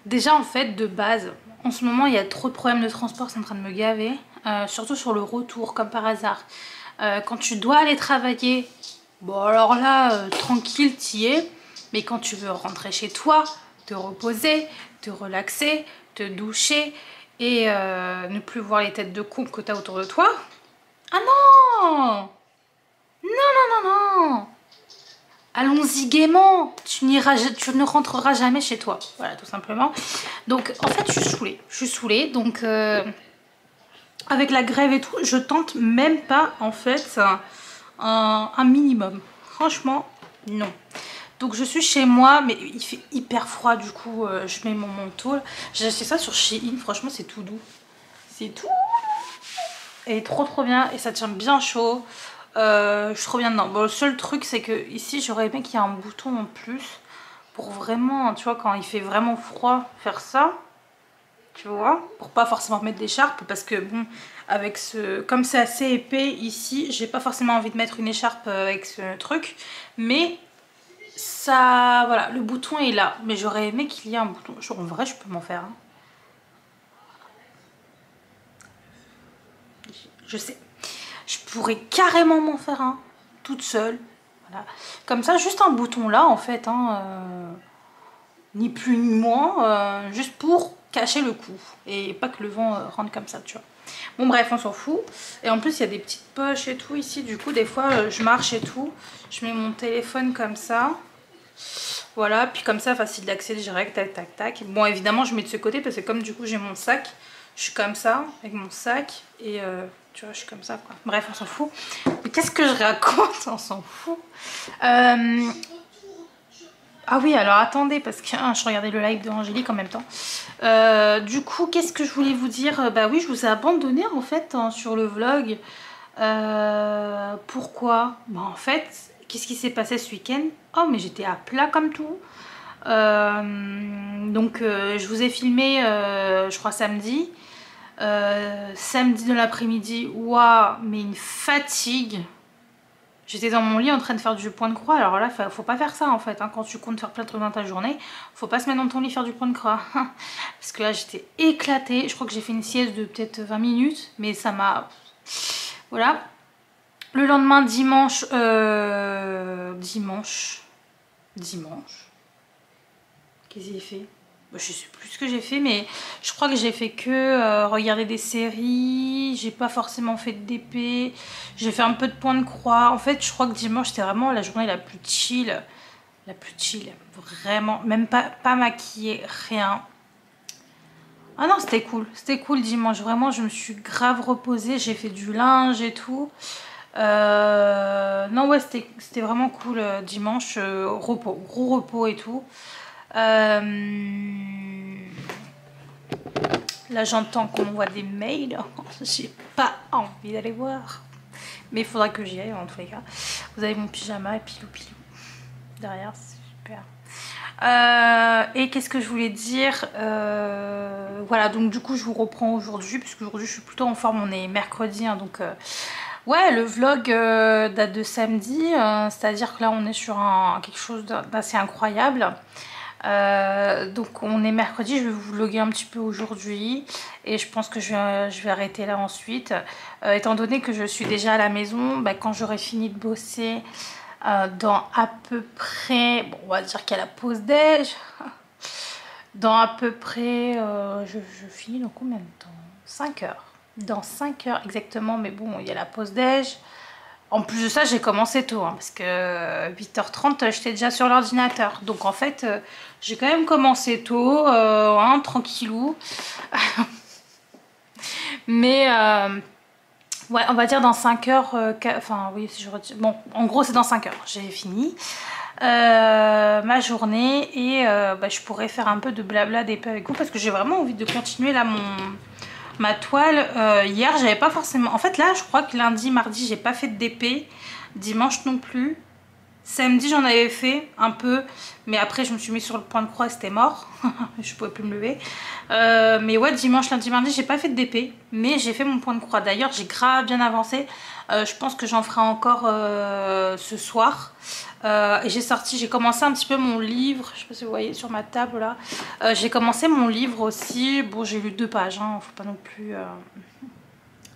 déjà en fait de base, en ce moment il y a trop de problèmes de transport, c'est en train de me gaver, surtout sur le retour comme par hasard. Quand tu dois aller travailler, bon alors là tranquille t'y es, mais quand tu veux rentrer chez toi, te reposer, te relaxer, te doucher et ne plus voir les têtes de cons que t'as autour de toi. Ah non! Non. Allons-y gaiement. Tu ne rentreras jamais chez toi. Voilà, tout simplement. Donc, en fait, je suis saoulée. Donc, avec la grève et tout, je tente même pas, en fait, un minimum. Franchement, non. Donc, je suis chez moi, mais il fait hyper froid. Du coup, je mets mon manteau. J'ai acheté ça sur Shein. Franchement, c'est tout doux. C'est tout. Et trop bien. Et ça tient bien chaud. Je suis trop bien dedans. Bon, le seul truc c'est que ici j'aurais aimé qu'il y ait un bouton en plus pour vraiment, tu vois, quand il fait vraiment froid, faire ça, tu vois, pour pas forcément mettre d'écharpe, parce que bon, avec comme c'est assez épais ici, j'ai pas forcément envie de mettre une écharpe avec ce truc, mais ça, voilà, le bouton est là, mais j'aurais aimé qu'il y ait un bouton. En vrai, je peux m'en faire, hein. Je sais. Je pourrais carrément m'en faire un, toute seule. Voilà. Comme ça, juste un bouton là, en fait. Hein, ni plus ni moins. Juste pour cacher le cou. Et pas que le vent rentre comme ça, tu vois. Bon, bref, on s'en fout. Et en plus, il y a des petites poches et tout ici. Du coup, des fois, je marche et tout. Je mets mon téléphone comme ça. Voilà. Puis comme ça, facile d'accès direct. Tac, tac, tac. Bon, évidemment, je mets de ce côté parce que comme du coup, j'ai mon sac. Je suis comme ça, avec mon sac. Et... tu vois, je suis comme ça, quoi. Bref, on s'en fout. Mais qu'est-ce que je raconte? On s'en fout. Ah oui, alors attendez, parce que je regardais le live de Angélique en même temps. Du coup, qu'est-ce que je voulais vous dire? Bah oui, je vous ai abandonné, en fait, hein, sur le vlog. Pourquoi? Bah en fait, qu'est-ce qui s'est passé ce week-end? Oh, mais j'étais à plat comme tout. Donc, je vous ai filmé, je crois, samedi. Samedi de l'après-midi, waouh, mais une fatigue. J'étais dans mon lit en train de faire du point de croix. Alors là, faut pas faire ça en fait, hein. Quand tu comptes faire plein de trucs dans ta journée, faut pas se mettre dans ton lit faire du point de croix. Parce que là, j'étais éclatée. Je crois que j'ai fait une sieste de peut-être 20 minutes, mais ça m'a... Voilà. Le lendemain, dimanche... Dimanche... Qu'est-ce que j'ai fait? Je sais plus ce que j'ai fait, mais je crois que j'ai fait que regarder des séries. J'ai pas forcément fait de DP. J'ai fait un peu de point de croix. En fait, je crois que dimanche, c'était vraiment la journée la plus chill. La plus chill. Vraiment. Même pas maquillée, rien. Ah non, c'était cool. C'était cool dimanche. Vraiment, je me suis grave reposée. J'ai fait du linge et tout. Non, ouais, c'était vraiment cool dimanche. Repos. Gros repos et tout. Là j'entends qu'on m'envoie des mails. J'ai pas envie d'aller voir, mais il faudra que j'y aille en tous les cas. Vous avez mon pyjama et pilou pilou derrière, c'est super. Et qu'est-ce que je voulais dire, voilà, donc du coup je vous reprends aujourd'hui, puisque aujourd'hui je suis plutôt en forme, on est mercredi, hein, donc ouais, le vlog date de samedi, c'est-à-dire que là on est sur quelque chose d'assez incroyable. Donc on est mercredi, je vais vous vlogger un petit peu aujourd'hui et je pense que je vais arrêter là ensuite. Étant donné que je suis déjà à la maison, bah, quand j'aurai fini de bosser dans à peu près, bon, on va dire qu'il y a la pause déj, dans à peu près, je finis dans combien de temps? 5 heures. Dans 5 heures exactement, mais bon, il y a la pause déj. En plus de ça, j'ai commencé tôt, hein, parce que 8h30, j'étais déjà sur l'ordinateur. Donc en fait, j'ai quand même commencé tôt, hein, tranquillou. Mais ouais, on va dire dans 5 heures, enfin oui, si je retire... Bon, en gros, c'est dans 5 heures, j'ai fini ma journée et bah, je pourrais faire un peu de blabla d'épée avec vous parce que j'ai vraiment envie de continuer là ma toile. Hier j'avais pas forcément, en fait là je crois que lundi, mardi j'ai pas fait de DP, dimanche non plus, samedi j'en avais fait un peu mais après je me suis mis sur le point de croix et c'était mort. Je pouvais plus me lever, mais ouais, dimanche, lundi, mardi j'ai pas fait de DP mais j'ai fait mon point de croix. D'ailleurs j'ai grave bien avancé, je pense que j'en ferai encore ce soir. Et j'ai commencé un petit peu mon livre, je sais pas si vous voyez sur ma table là, j'ai commencé mon livre aussi. Bon, j'ai lu 2 pages, hein, faut pas non plus,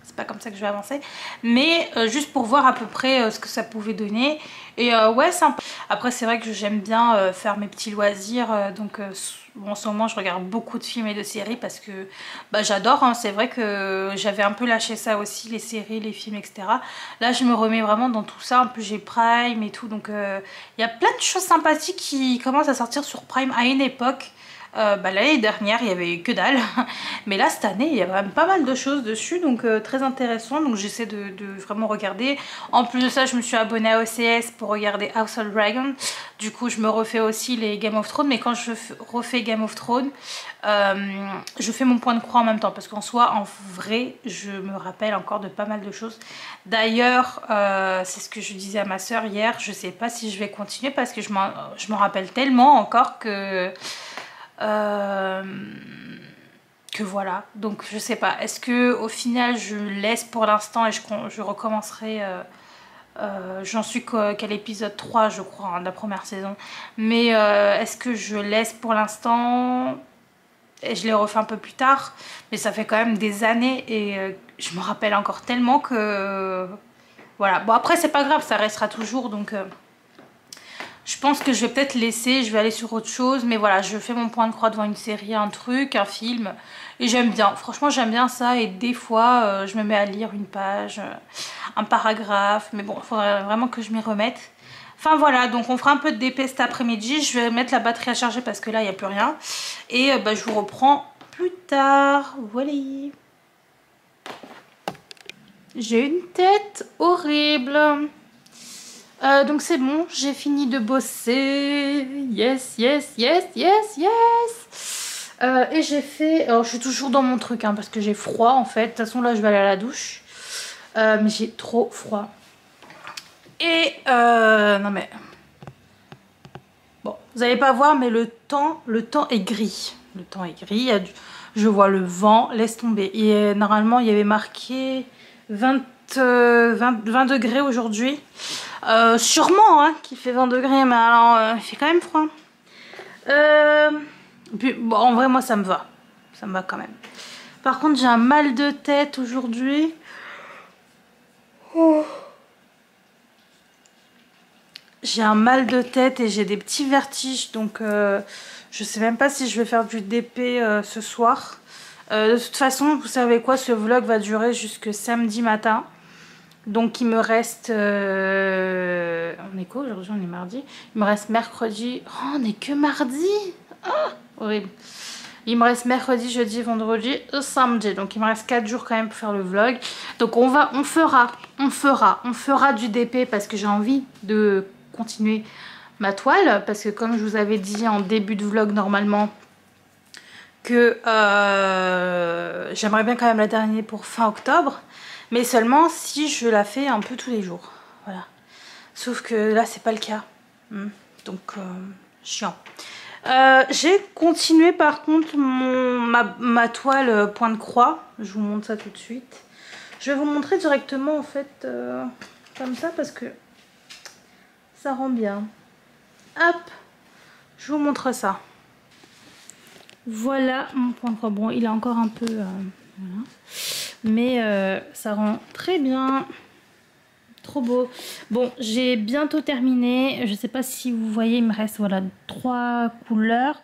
c'est pas comme ça que je vais avancer, mais juste pour voir à peu près ce que ça pouvait donner. Et ouais, sympa. Après c'est vrai que j'aime bien faire mes petits loisirs, donc bon, en ce moment je regarde beaucoup de films et de séries parce que bah, j'adore, hein. C'est vrai que j'avais un peu lâché ça aussi, les séries, les films, etc. Là je me remets vraiment dans tout ça. En plus j'ai Prime et tout, donc il y a plein de choses sympathiques qui commencent à sortir sur Prime. À une époque, bah, l'année dernière il y avait que dalle, mais là cette année il y a quand même pas mal de choses dessus, donc très intéressant. Donc j'essaie de vraiment regarder. En plus de ça, je me suis abonnée à OCS pour regarder House of Dragon. Du coup je me refais aussi les Game of Thrones, mais quand je refais Game of Thrones, je fais mon point de croix en même temps parce qu'en soi, en vrai, je me rappelle encore de pas mal de choses. D'ailleurs, c'est ce que je disais à ma soeur hier, je sais pas si je vais continuer parce que je m'en rappelle tellement encore que voilà. Donc je sais pas, est-ce que au final je laisse pour l'instant et je recommencerai, j'en suis qu'à l'épisode 3 je crois, hein, de la première saison, mais est-ce que je laisse pour l'instant et je les refais un peu plus tard? Mais ça fait quand même des années et je me rappelle encore tellement que voilà. Bon, après c'est pas grave, ça restera toujours, donc je pense que je vais peut-être laisser, je vais aller sur autre chose. Mais voilà, je fais mon point de croix devant une série, un truc, un film. Et j'aime bien, franchement j'aime bien ça. Et des fois je me mets à lire une page, un paragraphe. Mais bon, il faudrait vraiment que je m'y remette. Enfin voilà, donc on fera un peu de DP cet après-midi. Je vais mettre la batterie à charger parce que là il n'y a plus rien. Et bah, je vous reprends plus tard. Voilà. J'ai une tête horrible. Donc c'est bon, j'ai fini de bosser. Yes, yes, yes, yes, yes. Et j'ai fait... Alors je suis toujours dans mon truc, hein, parce que j'ai froid en fait. De toute façon là je vais aller à la douche. Mais j'ai trop froid. Et non mais... Bon, vous n'allez pas voir, mais le temps est gris. Le temps est gris, je vois le vent, laisse tomber. Et normalement il y avait marqué 20 degrés aujourd'hui. Sûrement hein, qu'il fait 20 degrés, mais alors il fait quand même froid. Puis, bon, en vrai moi ça me va quand même. Par contre j'ai un mal de tête aujourd'hui. Oh. J'ai un mal de tête et j'ai des petits vertiges, donc je sais même pas si je vais faire du DP ce soir. De toute façon, vous savez quoi, ce vlog va durer jusque samedi matin. Donc il me reste... On est quoi aujourd'hui? On est mardi. Il me reste mercredi... Oh, on est que mardi. Oh, horrible. Il me reste mercredi, jeudi, vendredi, samedi. Donc il me reste 4 jours quand même pour faire le vlog. Donc on fera du DP parce que j'ai envie de continuer ma toile. Parce que comme je vous avais dit en début de vlog normalement, que j'aimerais bien quand même la terminer pour fin octobre. Mais seulement si je la fais un peu tous les jours. Voilà. Sauf que là c'est pas le cas. Donc chiant. J'ai continué par contre ma toile point de croix. Je vous montre ça tout de suite. Je vais vous montrer directement en fait comme ça parce que ça rend bien. Hop, je vous montre ça. Voilà mon point de croix. Bon, il est encore un peu... voilà. Mais ça rend très bien. Trop beau. Bon, j'ai bientôt terminé. Je sais pas si vous voyez, il me reste voilà 3 couleurs.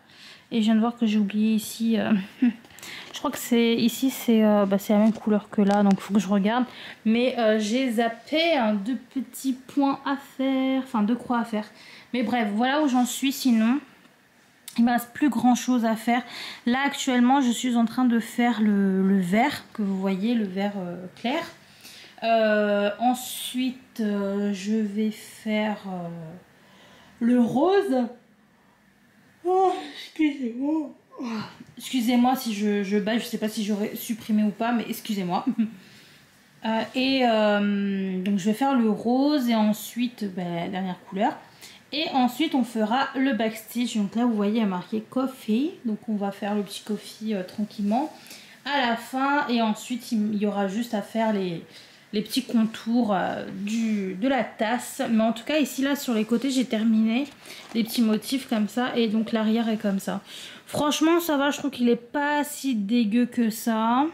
Et je viens de voir que j'ai oublié ici. Je crois que c'est ici, c'est la même couleur que là. Donc il faut que je regarde. Mais j'ai zappé 2 petits points à faire. Enfin 2 croix à faire. Mais bref, voilà où j'en suis sinon. Il me reste plus grand chose à faire. Là actuellement je suis en train de faire le vert que vous voyez, le vert clair. Ensuite je vais faire le rose. Oh, excusez-moi. Oh, excusez-moi si je bats, je sais pas si j'aurais supprimé ou pas, mais excusez-moi. Donc je vais faire le rose et ensuite dernière couleur. Et ensuite on fera le backstitch. Donc là vous voyez il y a marqué coffee. Donc on va faire le petit coffee tranquillement à la fin. Et ensuite il y aura juste à faire les petits contours de la tasse. Mais en tout cas ici là sur les côtés j'ai terminé les petits motifs comme ça. Et donc l'arrière est comme ça. Franchement ça va, je trouve qu'il est pas si dégueu que ça.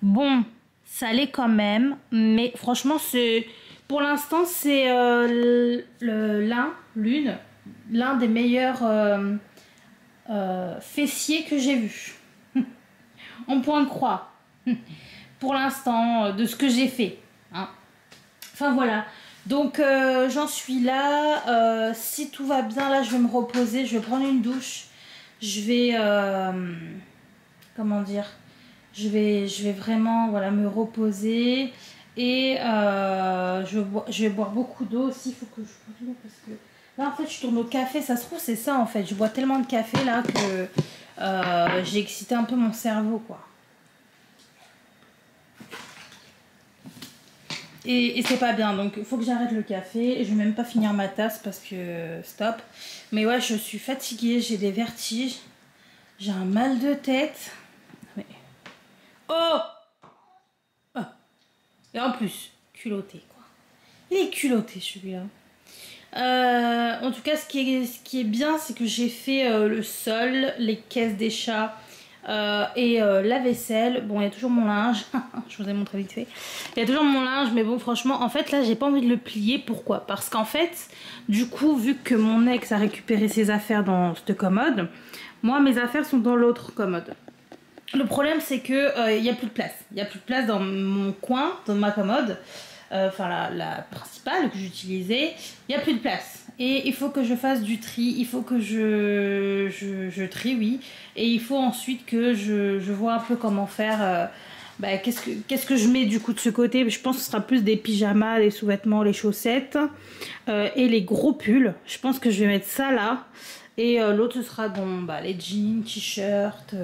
Bon, ça l'est quand même. Mais franchement c'est... Pour l'instant, c'est l'un des meilleurs fessiers que j'ai vu. En point de croix. Pour l'instant, de ce que j'ai fait. Hein. Enfin voilà. Donc j'en suis là. Si tout va bien, là je vais me reposer. Je vais prendre une douche. Je vais... comment dire, je vais vraiment voilà, me reposer. Et je vais boire beaucoup d'eau aussi. Il faut que je boive de l'eau parce que là en fait je tourne au café. Ça se trouve c'est ça en fait. Je bois tellement de café là que j'ai excité un peu mon cerveau quoi. Et c'est pas bien. Donc il faut que j'arrête le café. Je vais même pas finir ma tasse parce que stop. Mais ouais je suis fatiguée. J'ai des vertiges. J'ai un mal de tête. Mais... Oh! Et en plus, culotté quoi. Il est culotté celui-là. En tout cas, ce qui est bien, c'est que j'ai fait le sol, les caisses des chats et la vaisselle. Bon, il y a toujours mon linge. Je vous ai montré vite fait. Il y a toujours mon linge, mais bon, franchement, en fait, là, j'ai pas envie de le plier. Pourquoi? Parce qu'en fait, du coup, vu que mon ex a récupéré ses affaires dans cette commode, moi, mes affaires sont dans l'autre commode. Le problème c'est que il n'y a plus de place. Il n'y a plus de place dans mon coin, dans ma commode. Enfin la principale que j'utilisais. Il n'y a plus de place. Et il faut que je fasse du tri. Il faut que je trie, oui. Et il faut ensuite que je vois un peu comment faire. Qu'est-ce que je mets du coup de ce côté? Je pense que ce sera plus des pyjamas, les sous-vêtements, les chaussettes. Et les gros pulls. Je pense que je vais mettre ça là. Et l'autre ce sera bon, les jeans, t-shirts,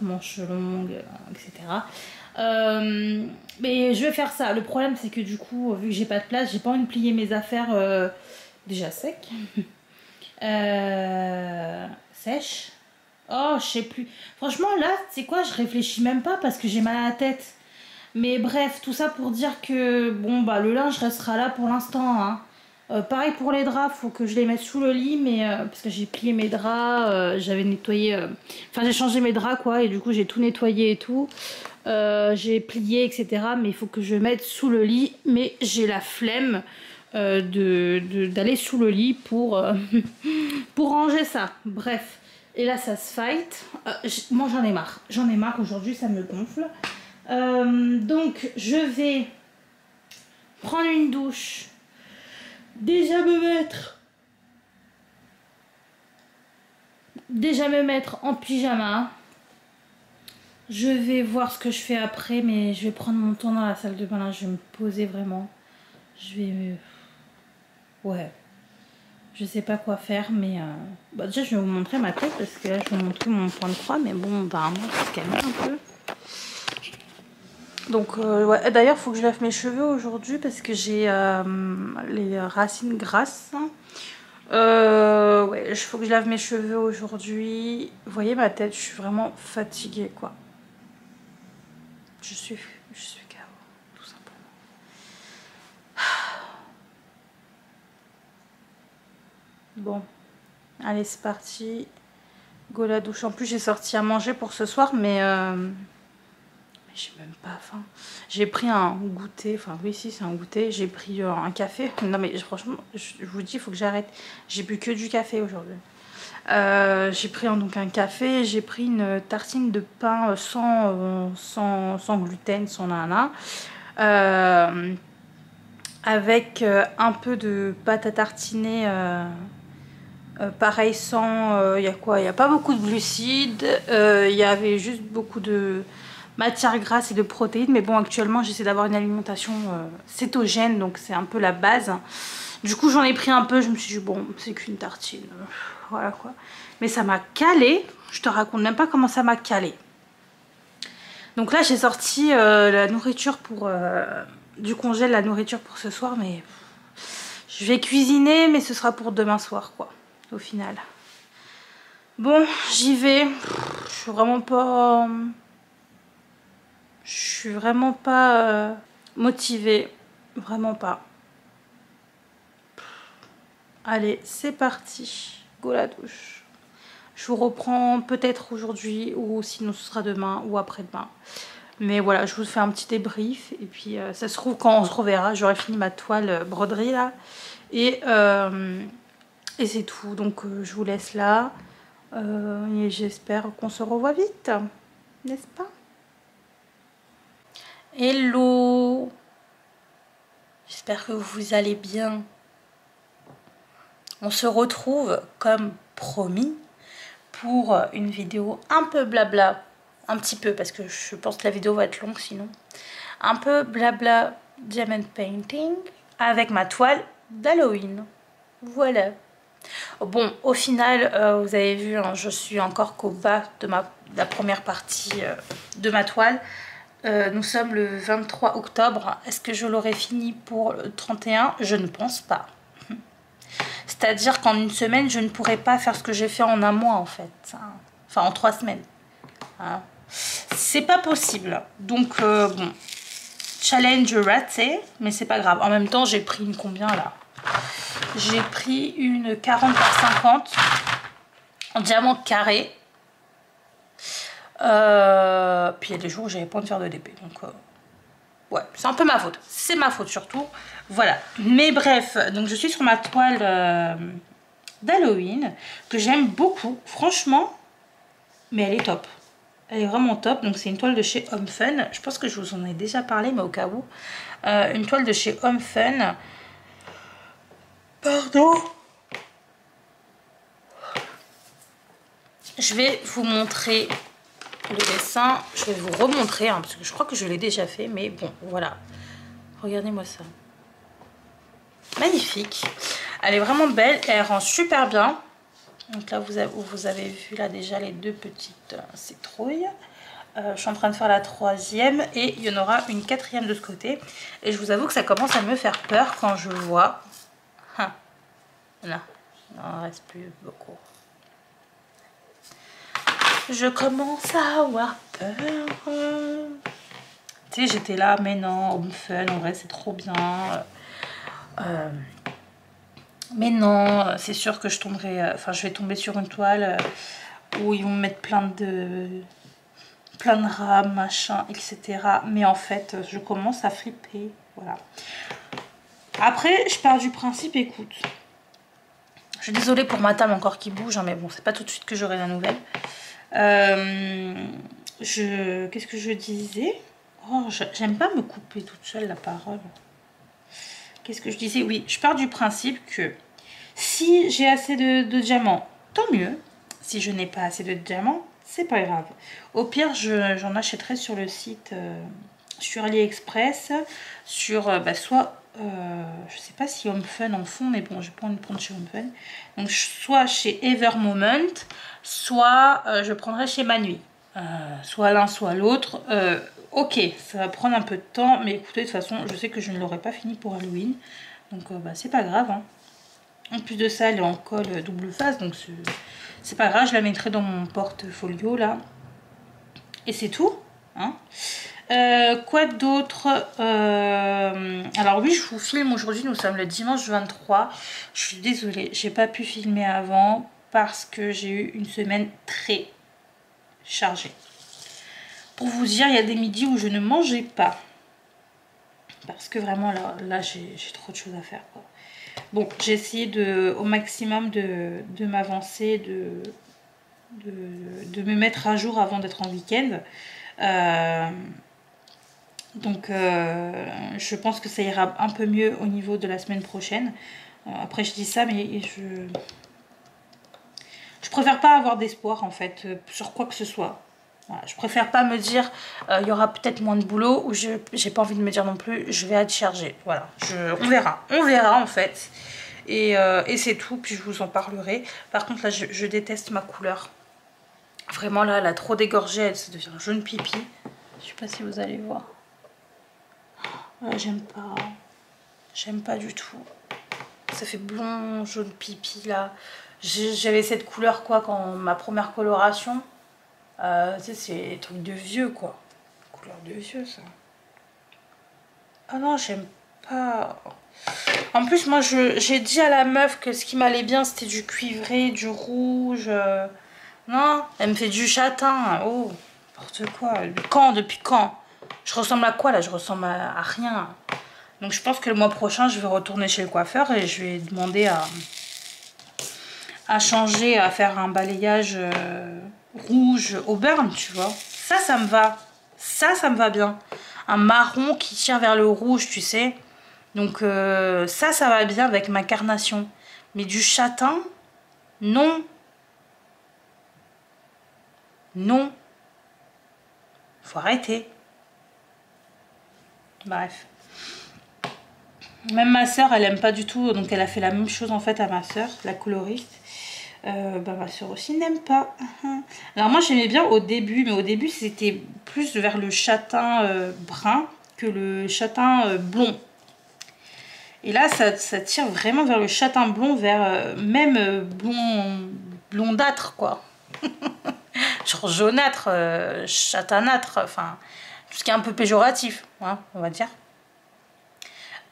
manches longues, etc. Mais je vais faire ça. Le problème c'est que du coup, vu que j'ai pas de place, j'ai pas envie de plier mes affaires déjà sec. Sèche. Oh, je sais plus. Franchement là, c'est quoi, je réfléchis même pas parce que j'ai mal à la tête. Mais bref, tout ça pour dire que bon le linge restera là pour l'instant, hein. Pareil pour les draps, faut que je les mette sous le lit, mais parce que j'ai plié mes draps, j'avais nettoyé, enfin j'ai changé mes draps quoi, et du coup j'ai tout nettoyé et tout, j'ai plié etc. Mais il faut que je mette sous le lit, mais j'ai la flemme d'aller sous le lit pour, pour ranger ça. Bref, et là ça se fight. Moi j'en ai marre aujourd'hui, ça me gonfle. Donc je vais prendre une douche. Déjà me mettre en pyjama. Je vais voir ce que je fais après, mais je vais prendre mon temps dans la salle de bain là, je vais me poser vraiment. Je vais ouais, je sais pas quoi faire, mais déjà je vais vous montrer ma tête parce que là je vais vous montrer mon point de croix, mais bon apparemment ça se calme un peu. Donc ouais. D'ailleurs faut que je lave mes cheveux aujourd'hui parce que j'ai les racines grasses. Ouais, il faut que je lave mes cheveux aujourd'hui. Vous voyez ma tête, je suis vraiment fatiguée, quoi. Je suis KO, tout simplement. Bon, allez, c'est parti. Go la douche. En plus, j'ai sorti à manger pour ce soir, mais j'ai même pas faim. J'ai pris un goûter, enfin oui, si, c'est un goûter. J'ai pris un café. Non, mais franchement, je vous dis, il faut que j'arrête. J'ai bu que du café aujourd'hui. J'ai pris donc un café, j'ai pris une tartine de pain sans gluten, sans nana, avec un peu de pâte à tartiner, pareil sans, il y a quoi, il n'y a pas beaucoup de glucides, il y avait juste beaucoup de matière grasse et de protéines, mais bon, actuellement j'essaie d'avoir une alimentation cétogène, donc c'est un peu la base. Du coup j'en ai pris un peu, je me suis dit bon, c'est qu'une tartine, voilà quoi. Mais ça m'a calé, je te raconte même pas comment ça m'a calé. Donc là j'ai sorti la nourriture pour du congèle, la nourriture pour ce soir, mais je vais cuisiner, mais ce sera pour demain soir quoi, au final. Bon, j'y vais. Je suis vraiment pas motivée, vraiment pas. Allez, c'est parti. Go la douche. Je vous reprends peut-être aujourd'hui ou sinon ce sera demain ou après-demain. Mais voilà, je vous fais un petit débrief. Et puis ça se trouve quand on se reverra, j'aurai fini ma toile broderie là. Et c'est tout. Donc je vous laisse là. Et j'espère qu'on se revoit vite. N'est-ce pas? Hello! J'espère que vous allez bien. On se retrouve comme promis pour une vidéo un peu blabla, un petit peu parce que je pense que la vidéo va être longue sinon, un peu blabla diamond painting avec ma toile d'Halloween. Voilà. Bon, au final, vous avez vu, hein, je suis encore qu'au bas de la première partie de ma toile. Nous sommes le 23 octobre. Est-ce que je l'aurai fini pour le 31? Je ne pense pas. C'est-à-dire qu'en une semaine, je ne pourrais pas faire ce que j'ai fait en un mois, en fait. Enfin, en 3 semaines. Hein. C'est pas possible. Donc, bon. Challenge raté, mais c'est pas grave. En même temps, j'ai pris une combien, là? J'ai pris une 40 par 50 en diamant carré. Puis il y a des jours où j'avais pas envie de faire de DP. Donc, ouais, c'est un peu ma faute. C'est ma faute surtout. Voilà. Mais bref, donc je suis sur ma toile d'Halloween que j'aime beaucoup. Franchement, mais elle est top. Elle est vraiment top. Donc c'est une toile de chez Home Fun. Je pense que je vous en ai déjà parlé, mais au cas où. Une toile de chez Home Fun. Pardon. Je vais vous montrer le dessin. Je vais vous remontrer, hein, parce que je crois que je l'ai déjà fait. Mais bon, voilà. Regardez-moi ça. Magnifique. Elle est vraiment belle. Elle rend super bien. Donc là, vous avez vu là déjà les deux petites citrouilles. Je suis en train de faire la troisième et il y en aura une quatrième de ce côté. Et je vous avoue que ça commence à me faire peur quand je vois... Là, il n'en reste plus beaucoup. Je commence à avoir peur. Tu sais, j'étais là, mais non, Home Fun, en vrai, c'est trop bien. Mais non, c'est sûr que je tomberai... Enfin, je vais tomber sur une toile où ils vont me mettre plein de rames, machin, etc. Mais en fait, je commence à flipper. Voilà. Après, je pars du principe, écoute. Je suis désolée pour ma table encore qui bouge, hein, mais bon, c'est pas tout de suite que j'aurai la nouvelle. Qu'est-ce que je disais? Oh, j'aime pas me couper toute seule la parole. Qu'est-ce que je disais? Oui, je pars du principe que si j'ai assez de diamants, tant mieux. Si je n'ai pas assez de diamants, c'est pas grave. Au pire, j'en achèterai sur le site, sur AliExpress, sur soit, je sais pas si Home Fun en font, mais bon, je vais pas en prendre chez Home Fun. Donc, soit chez Evermoment, soit je prendrai chez Manui. Soit l'un, soit l'autre. Ok, ça va prendre un peu de temps, mais écoutez, de toute façon, je sais que je ne l'aurai pas fini pour Halloween. Donc, c'est pas grave, hein. En plus de ça, elle est en colle double face, donc c'est pas grave, je la mettrai dans mon portfolio là. Et c'est tout. Hein. Quoi d'autre alors oui, je vous filme aujourd'hui, nous sommes le dimanche 23. Je suis désolée, j'ai pas pu filmer avant parce que j'ai eu une semaine très chargée. Pour vous dire, il y a des midis où je ne mangeais pas. Parce que vraiment là j'ai trop de choses à faire, quoi. Bon, j'ai essayé au maximum de m'avancer, de me mettre à jour avant d'être en week-end. Donc je pense que ça ira un peu mieux au niveau de la semaine prochaine. Après je dis ça, mais je préfère pas avoir d'espoir en fait sur quoi que ce soit. Voilà, je préfère pas me dire il y aura peut-être moins de boulot, ou j'ai pas envie de me dire non plus je vais être chargée. Voilà, on verra en fait. Et c'est tout, puis je vous en parlerai. Par contre là je déteste ma couleur. Vraiment là elle a trop dégorgé, elle se devient jaune pipi. Je sais pas si vous allez voir. J'aime pas du tout. Ça fait blond, jaune pipi là. J'avais cette couleur quoi quand ma première coloration. Tu sais, c'est des trucs de vieux quoi. Couleur de vieux ça. Ah non, j'aime pas. En plus moi j'ai dit à la meuf que ce qui m'allait bien c'était du cuivré, du rouge. Non, elle me fait du châtain. Oh, n'importe quoi. Depuis quand? Je ressemble à quoi là? Je ressemble à rien. Donc je pense que le mois prochain je vais retourner chez le coiffeur et je vais demander à changer, à faire un balayage rouge au burn, tu vois. Ça me va. Ça me va bien. Un marron qui tire vers le rouge, tu sais. Donc ça va bien avec ma carnation. Mais du châtain, non. Non. Faut arrêter. Bref. Même ma soeur, elle aime pas du tout. Donc elle a fait la même chose en fait à ma soeur, la coloriste. Ma soeur aussi n'aime pas. Alors moi j'aimais bien au début, mais au début c'était plus vers le châtain brun que le châtain blond. Et là ça tire vraiment vers le châtain blond, vers même blondâtre quoi. Genre jaunâtre, châtainâtre, enfin tout ce qui est un peu péjoratif, hein, on va dire.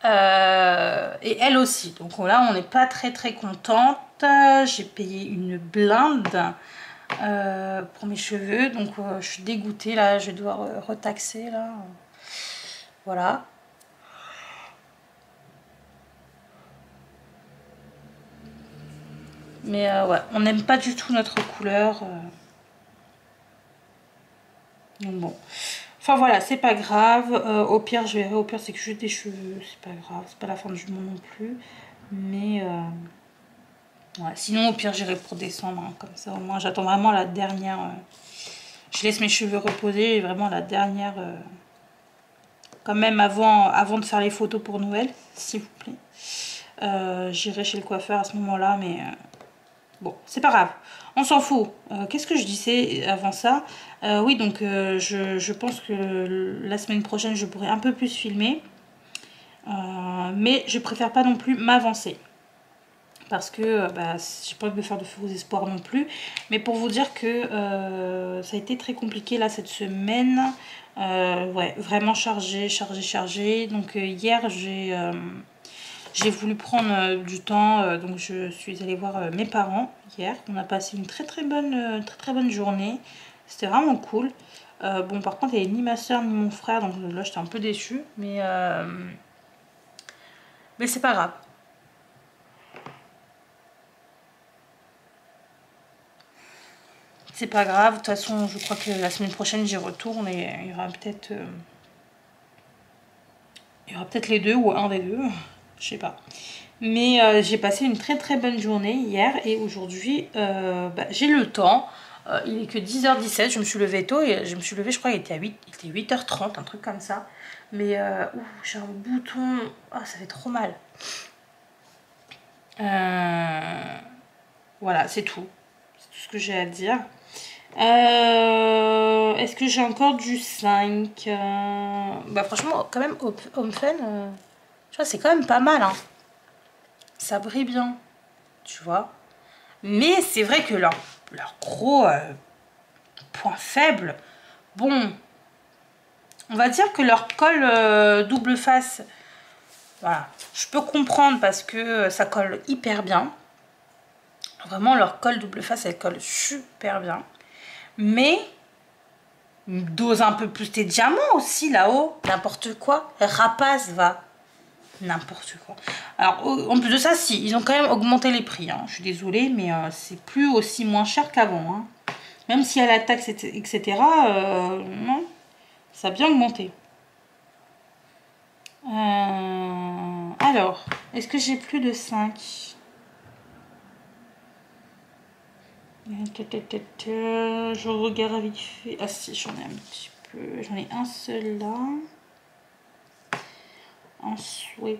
Et elle aussi, donc là on n'est pas très contente. J'ai payé une blinde pour mes cheveux, donc je suis dégoûtée là, je vais devoir retaxer là, voilà. Mais ouais, on n'aime pas du tout notre couleur, donc bon. Enfin voilà, c'est pas grave. Au pire, je verrai. Au pire, c'est que j'ai des cheveux. C'est pas grave. C'est pas la fin du monde non plus. Mais ouais. Sinon, au pire, j'irai pour décembre. Hein, comme ça, au moins, j'attends vraiment la dernière. Je laisse mes cheveux reposer. Et vraiment la dernière. Quand même avant de faire les photos pour Noël, s'il vous plaît. J'irai chez le coiffeur à ce moment-là. Mais bon, c'est pas grave. On s'en fout. Qu'est-ce que je disais avant ça? Oui, donc je pense que la semaine prochaine, je pourrai un peu plus filmer. Mais je préfère pas non plus m'avancer. Parce que j'ai pas envie de me faire de faux espoirs non plus. Mais pour vous dire que ça a été très compliqué là cette semaine. Ouais, vraiment chargé. Donc hier, j'ai voulu prendre du temps, donc je suis allée voir mes parents hier. On a passé une très bonne journée. C'était vraiment cool. Bon, par contre, il n'y avait ni ma soeur ni mon frère, donc là j'étais un peu déçue. Mais c'est pas grave. C'est pas grave. De toute façon, je crois que la semaine prochaine j'y retourne et il y aura peut-être les deux ou un des deux. Je sais pas. Mais j'ai passé une très bonne journée hier et aujourd'hui j'ai le temps. Il est que 10h17, je me suis levée tôt et je me suis levée, je crois qu'il était 8h30, un truc comme ça. Mais j'ai un bouton, ça fait trop mal. Voilà, c'est tout. C'est tout ce que j'ai à dire. Est-ce que j'ai encore du 5 franchement, quand même, Home Fun, tu vois, c'est quand même pas mal. Hein. Ça brille bien. tu vois. Mais c'est vrai que leur gros point faible, bon, on va dire que leur col double face, voilà, je peux comprendre parce que ça colle hyper bien. Vraiment, leur col double face, elle colle super bien. Mais dose un peu plus tes diamants aussi là-haut. N'importe quoi. Rapace va. N'importe quoi. Alors, en plus de ça, si, ils ont quand même augmenté les prix. Hein. Je suis désolée, mais c'est plus aussi moins cher qu'avant. Hein. Même s'il y a la taxe, etc. Non, ça a bien augmenté. Alors, est-ce que j'ai plus de 5? Je regarde vite fait. Ah si, j'en ai un petit peu. J'en ai un seul là. Un sweat.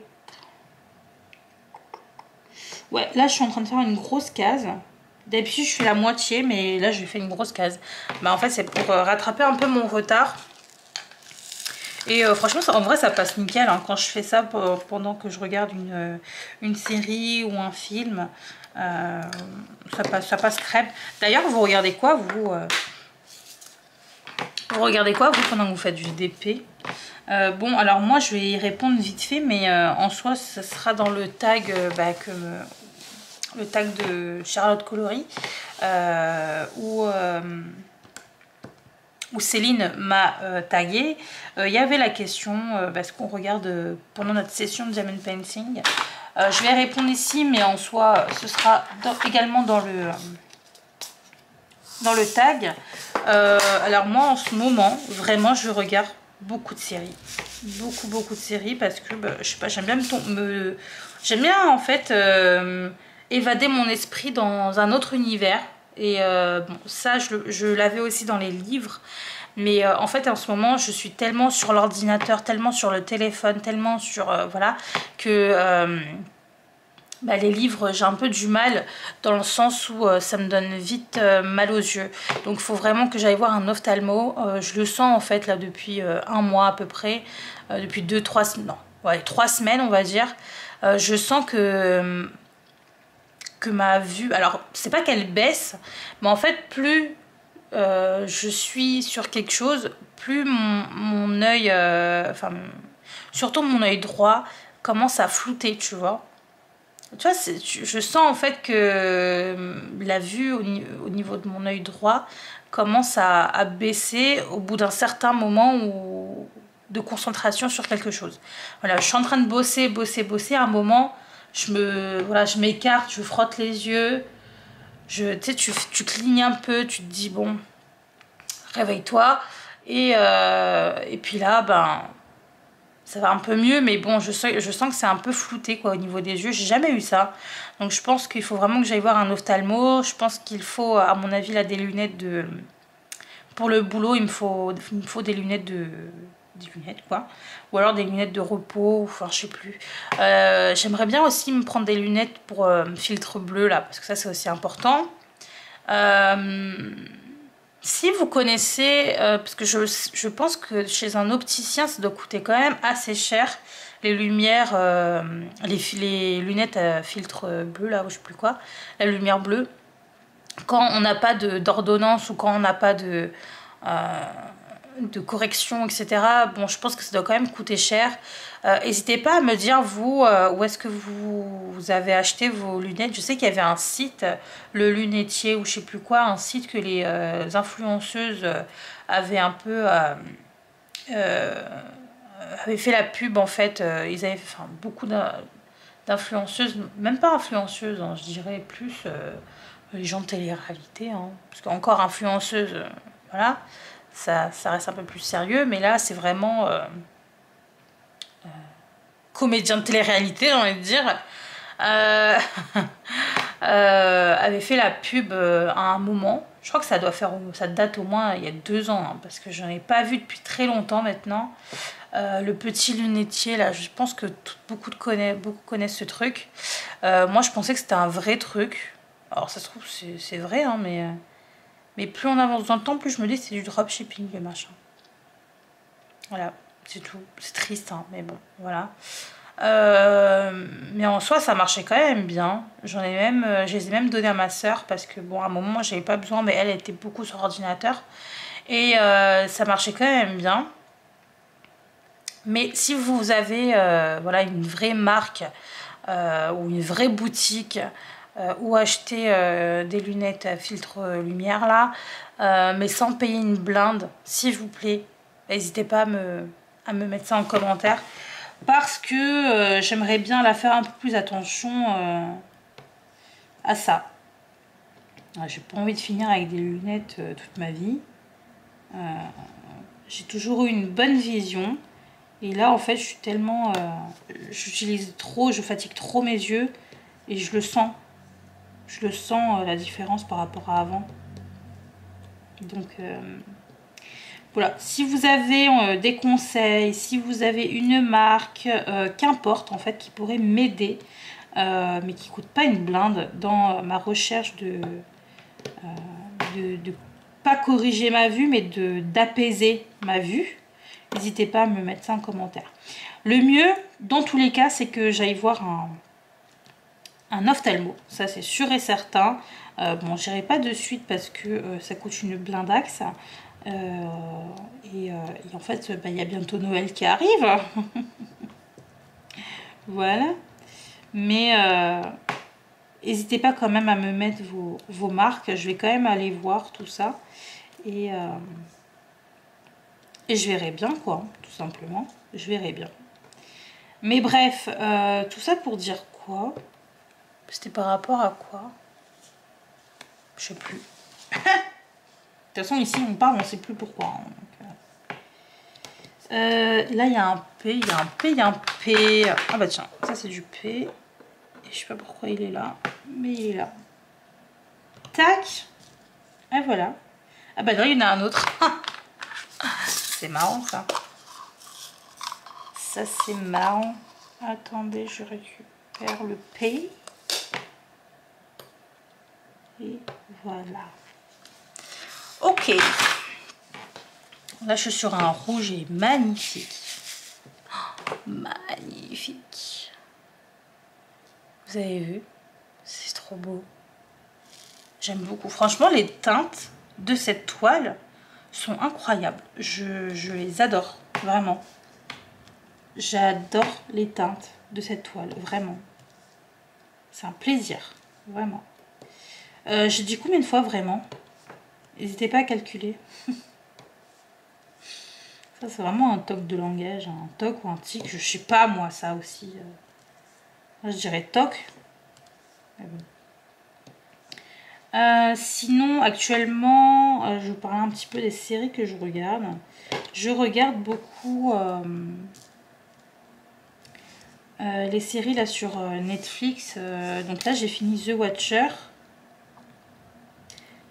Ouais, là je suis en train de faire une grosse case. D'habitude je fais la moitié, mais là je fais une grosse case. Bah en fait c'est pour rattraper un peu mon retard. Et franchement, en vrai, ça passe nickel hein, quand je fais ça pendant que je regarde une série ou un film. Ça passe crème. D'ailleurs, vous regardez quoi, vous regardez quoi, vous, pendant que vous faites du DP? Bon, alors moi, je vais y répondre vite fait, mais en soi, ça sera dans le tag, le tag de Charlotte Coloris, où Céline m'a tagué. Il y avait la question, parce qu'on regarde pendant notre session de Diamond Painting. Je vais répondre ici, mais en soi, ce sera également dans le tag. Alors moi, en ce moment, vraiment, je regarde beaucoup de séries. Beaucoup de séries, parce que, bah, je sais pas, j'aime bien j'aime bien, en fait, évader mon esprit dans un autre univers. Et bon, ça, je l'avais aussi dans les livres. Mais en fait, en ce moment, je suis tellement sur l'ordinateur, tellement sur le téléphone, tellement sur... voilà, que bah, les livres, j'ai un peu du mal dans le sens où ça me donne vite mal aux yeux. Donc, il faut vraiment que j'aille voir un ophtalmo. Je le sens, en fait, là, depuis un mois à peu près. Depuis 2-3 semaines. Non, ouais, 3 semaines, on va dire. Je sens que ma vue... Alors, c'est pas qu'elle baisse, mais en fait, plus... je suis sur quelque chose, plus mon œil, enfin, surtout mon œil droit, commence à flouter, tu vois. Tu vois, je sens en fait que la vue au niveau de mon œil droit commence à baisser au bout d'un certain moment de concentration sur quelque chose. Voilà, je suis en train de bosser. À un moment, je m'écarte, je frotte les yeux. Tu sais, tu clignes un peu, tu te dis, bon, réveille-toi. Et puis là, ben, ça va un peu mieux, mais bon, je sens que c'est un peu flouté, quoi, au niveau des yeux. J'ai jamais eu ça. Donc je pense qu'il faut vraiment que j'aille voir un ophtalmo. Je pense qu'il faut, à mon avis, là, des lunettes de... Pour le boulot, il me faut des lunettes des lunettes, quoi. Ou alors des lunettes de repos, enfin, je sais plus. J'aimerais bien aussi me prendre des lunettes pour filtre bleu, là, parce que ça, c'est aussi important. Si vous connaissez, parce que je pense que chez un opticien, ça doit coûter quand même assez cher, les lumières, les lunettes à filtre bleu, là, ou je sais plus quoi, la lumière bleue, quand on n'a pas d'ordonnance ou quand on n'a pas de correction, etc. Bon, je pense que ça doit quand même coûter cher. N'hésitez pas à me dire, vous, où est-ce que vous avez acheté vos lunettes. Je sais qu'il y avait un site, le lunetier ou je sais plus quoi, un site que les influenceuses avaient un peu... avaient fait la pub, en fait. Ils avaient fait beaucoup d'influenceuses, même pas influenceuses, hein, je dirais plus les gens de télé-réalité. Hein, parce qu'encore influenceuse, voilà, ça reste un peu plus sérieux. Mais là, c'est vraiment... comédien de télé-réalité, j'ai envie de dire, avait fait la pub à un moment. Je crois que ça date au moins il y a 2 ans, hein, parce que je n'en ai pas vu depuis très longtemps maintenant. Le petit lunetier, là, je pense que beaucoup connaissent ce truc. Moi, je pensais que c'était un vrai truc. Alors, ça se trouve, c'est vrai, hein, mais plus on avance dans le temps, plus je me dis que c'est du dropshipping, le machin. Voilà. C'est tout. C'est triste, hein, mais bon, voilà. Mais en soi, ça marchait quand même bien. Je les ai même donné à ma soeur parce que bon, à un moment, moi, j'avais pas besoin, mais elle était beaucoup sur ordinateur. Et ça marchait quand même bien. Mais si vous avez voilà, une vraie marque ou une vraie boutique ou acheter des lunettes à filtre lumière là, mais sans payer une blinde, s'il vous plaît, n'hésitez pas à me mettre ça en commentaire. Parce que j'aimerais bien la faire un peu plus attention à ça. J'ai pas envie de finir avec des lunettes toute ma vie. J'ai toujours eu une bonne vision. Et là, en fait, je suis tellement... j'utilise trop, je fatigue trop mes yeux. Et je le sens. Je le sens, la différence par rapport à avant. Donc... voilà, si vous avez des conseils, si vous avez une marque, qu'importe en fait, qui pourrait m'aider, mais qui ne coûte pas une blinde dans ma recherche de pas corriger ma vue, mais d'apaiser ma vue, n'hésitez pas à me mettre ça en commentaire. Le mieux, dans tous les cas, c'est que j'aille voir un ophtalmo, ça c'est sûr et certain. Bon, j'irai pas de suite parce que ça coûte une blindaxe. Et en fait, bah, y a bientôt Noël qui arrive. Voilà. Mais n'hésitez pas quand même à me mettre vos marques. Je vais quand même aller voir tout ça. Et je verrai bien, quoi. Tout simplement. Je verrai bien. Mais bref, tout ça pour dire quoi? C'était par rapport à quoi? Je sais plus. De toute façon, ici, on parle, on ne sait plus pourquoi. Hein, donc, là, il y a un P, il y a un P, il y a un P. Ah bah tiens, ça c'est du P. Et je sais pas pourquoi il est là, mais il est là. Tac. Et voilà. Ah bah non, il y en a un autre. C'est marrant ça. Ça c'est marrant. Attendez, je récupère le P. Et voilà. Ok. Là, je suis sur un rouge et magnifique. Oh, magnifique. Vous avez vu? C'est trop beau. J'aime beaucoup. Franchement, les teintes de cette toile sont incroyables. Je les adore, vraiment. J'adore les teintes de cette toile, vraiment. C'est un plaisir, vraiment. J'ai dit combien de fois, vraiment? N'hésitez pas à calculer. Ça, c'est vraiment un toc de langage, un toc ou un tic. Je sais pas, moi, ça aussi. Moi, je dirais toc. Sinon, actuellement, je vous parle un petit peu des séries que je regarde. Je regarde beaucoup les séries là sur Netflix. Donc là, j'ai fini The Watcher.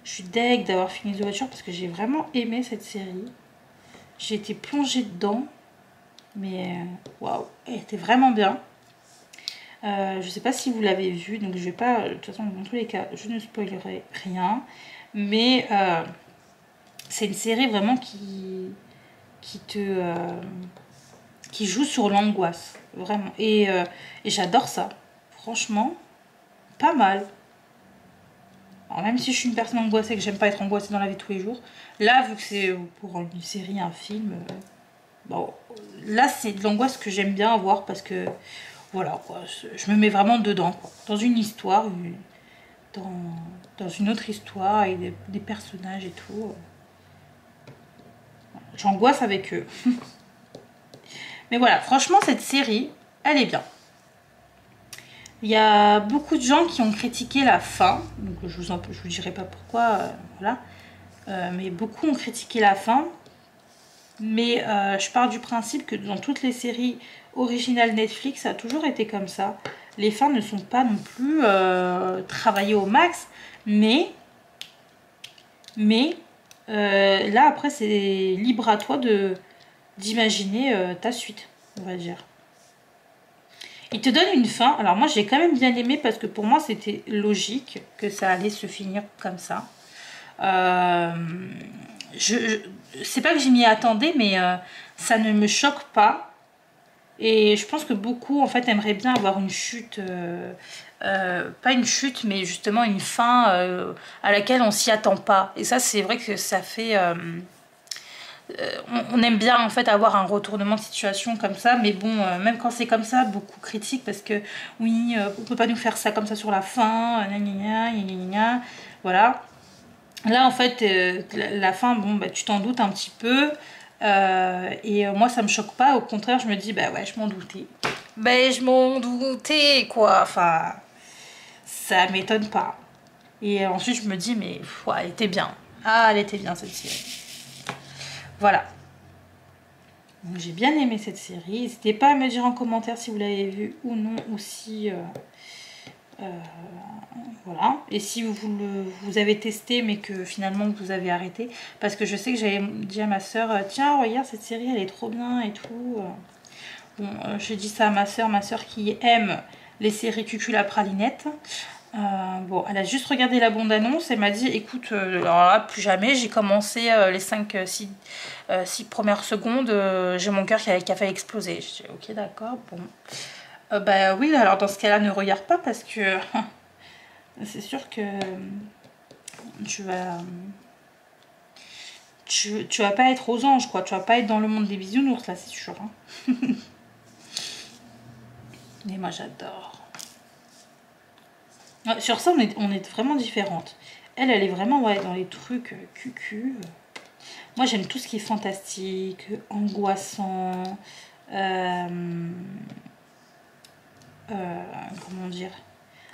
Je suis deg d'avoir fini The Watcher parce que j'ai vraiment aimé cette série. J'ai été plongée dedans. Mais waouh, elle était vraiment bien. Je sais pas si vous l'avez vu, donc je vais pas, de toute façon dans tous les cas je ne spoilerai rien, mais c'est une série vraiment qui joue sur l'angoisse, vraiment, et j'adore ça, franchement, pas mal. Alors, même si je suis une personne angoissée, que j'aime pas être angoissée dans la vie de tous les jours, là vu que c'est pour une série, un film, bon, là c'est de l'angoisse que j'aime bien avoir parce que voilà, quoi, je me mets vraiment dedans, quoi, dans une histoire, dans une autre histoire, avec des personnages et tout. J'angoisse avec eux. Mais voilà, franchement, cette série, elle est bien. Il y a beaucoup de gens qui ont critiqué la fin, donc je vous dirai pas pourquoi, voilà. Mais beaucoup ont critiqué la fin. Mais je pars du principe que dans toutes les séries originales Netflix, ça a toujours été comme ça. Les fins ne sont pas non plus travaillées au max. Mais là, après, c'est libre à toi d'imaginer ta suite, on va dire. Il te donne une fin. Alors moi, j'ai quand même bien aimé parce que pour moi, c'était logique que ça allait se finir comme ça. C'est pas que je m'y attendais, mais ça ne me choque pas Et je pense que beaucoup en fait aimeraient bien avoir une chute, pas une chute, mais justement une fin à laquelle on s'y attend pas. Et ça, c'est vrai que ça fait... on aime bien en fait avoir un retournement de situation comme ça, mais bon, même quand c'est comme ça, beaucoup critiquent parce que oui, on peut pas nous faire ça comme ça sur la fin, gna gna gna, gna gna gna, voilà. Là, en fait, la fin, bon, bah, tu t'en doutes un petit peu. Moi, ça me choque pas. Au contraire, je me dis, bah ouais, je m'en doutais. Ben, je m'en doutais, quoi. Enfin, ça m'étonne pas. Et ensuite, je me dis, mais ouais, elle était bien. Ah, elle était bien, cette série. Voilà. Donc, j'ai bien aimé cette série. N'hésitez pas à me dire en commentaire si vous l'avez vue ou non, ou si... voilà. Et si vous avez testé mais que finalement vous avez arrêté, parce que je sais que j'avais dit à ma soeur, tiens regarde cette série elle est trop bien et tout. Bon, j'ai dit ça à ma soeur qui aime les séries Cucu la pralinette. Bon, elle a juste regardé la bande-annonce, elle m'a dit écoute, alors là, plus jamais, j'ai commencé les 5-6 premières secondes, j'ai mon cœur qui a fait exploser. Je dis ok d'accord, bon. Bah oui, alors dans ce cas-là, ne regarde pas parce que c'est sûr que tu vas tu vas pas être aux anges, quoi. Tu vas pas être dans le monde des bisounours, là, c'est sûr. Hein. Mais moi, j'adore. Ouais, sur ça, on est vraiment différentes. Elle est vraiment ouais, dans les trucs cucu. Moi, j'aime tout ce qui est fantastique, angoissant. Comment dire?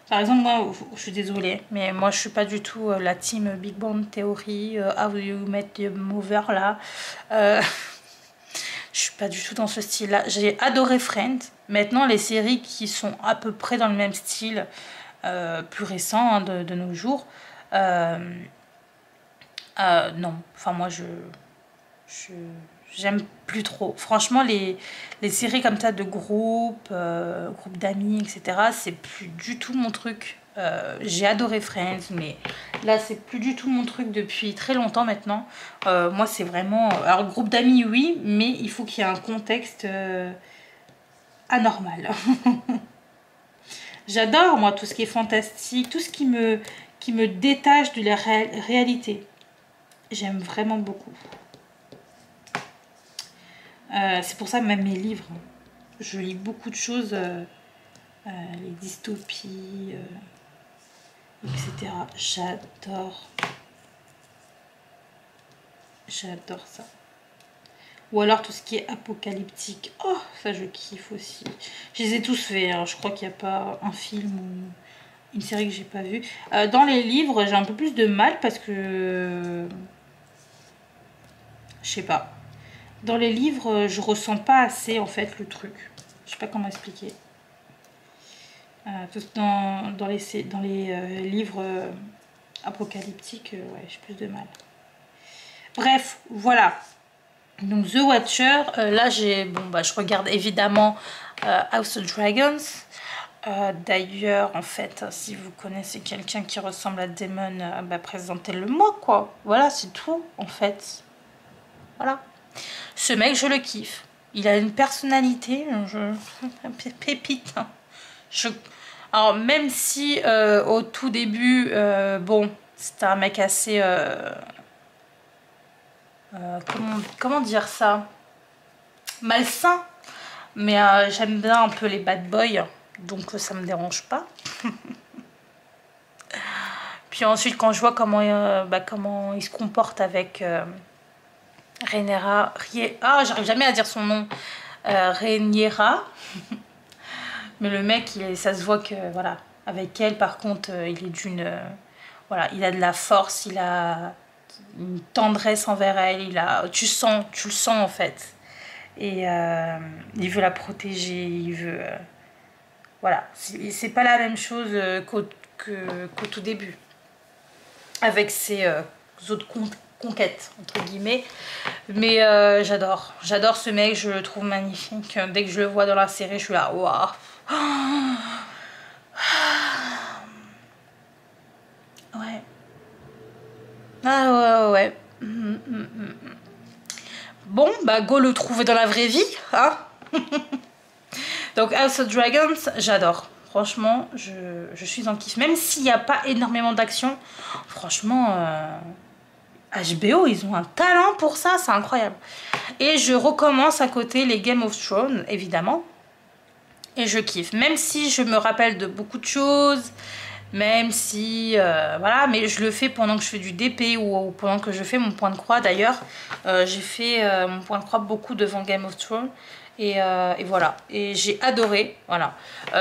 Par exemple, moi, je suis désolée, mais moi, je suis pas du tout la team Big Bang Theory, How You Met Your Mother, là. Je suis pas du tout dans ce style-là. J'ai adoré Friends. Maintenant, les séries qui sont à peu près dans le même style, plus récents hein, de nos jours, non. Enfin, moi, j'aime plus trop. Franchement, les séries comme ça de groupe, groupe d'amis, etc., c'est plus du tout mon truc. J'ai adoré Friends, mais là, c'est plus du tout mon truc depuis très longtemps maintenant. Moi, c'est vraiment... Alors, groupe d'amis, oui, mais il faut qu'il y ait un contexte anormal. J'adore, moi, tout ce qui est fantastique, tout ce qui me détache de la réalité. J'aime vraiment beaucoup. C'est pour ça même mes livres, je lis beaucoup de choses, les dystopies, etc. J'adore ça. Ou alors tout ce qui est apocalyptique. Oh, ça je kiffe aussi. Je les ai tous faits, hein. Je crois qu'il n'y a pas un film ou une série que j'ai pas vue. Dans les livres, j'ai un peu plus de mal parce que... Je sais pas. Dans les livres, je ressens pas assez en fait le truc. Je sais pas comment expliquer. Dans les livres apocalyptiques, ouais, j'ai plus de mal. Bref, voilà. Donc The Watcher, là je regarde évidemment House of Dragons. D'ailleurs, en fait, si vous connaissez quelqu'un qui ressemble à Damon, présentez-le-moi, quoi. Voilà, c'est tout, en fait. Voilà. Ce mec, je le kiffe. Il a une personnalité, pépite. Alors, même si au tout début, bon, c'était un mec assez... comment dire ça? Malsain. Mais j'aime bien un peu les bad boys, donc ça me dérange pas. Puis ensuite, quand je vois comment il se comporte avec... Rhaenyra, j'arrive jamais à dire son nom. Rhaenyra. Mais le mec, ça se voit que, voilà, avec elle, par contre, il est d'une... voilà, il a de la force, il a une tendresse envers elle, tu le sens en fait. Et il veut la protéger, il veut... voilà, c'est pas la même chose qu'au tout début. Avec ses autres conquête entre guillemets, mais j'adore ce mec, je le trouve magnifique. Dès que je le vois dans la série, je suis là waouh. Ouais, ah ouais. Bon bah go le trouver dans la vraie vie, hein. Donc House of Dragons, j'adore. Franchement, je suis en kiff. Même s'il n'y a pas énormément d'action, franchement, HBO, ils ont un talent pour ça, c'est incroyable. Et je recommence à côté les Game of Thrones, évidemment. Et je kiffe. Même si je me rappelle de beaucoup de choses, même si... voilà, mais je le fais pendant que je fais du DP ou pendant que je fais mon point de croix. D'ailleurs, j'ai fait mon point de croix beaucoup devant Game of Thrones. Et voilà, et j'ai adoré, voilà.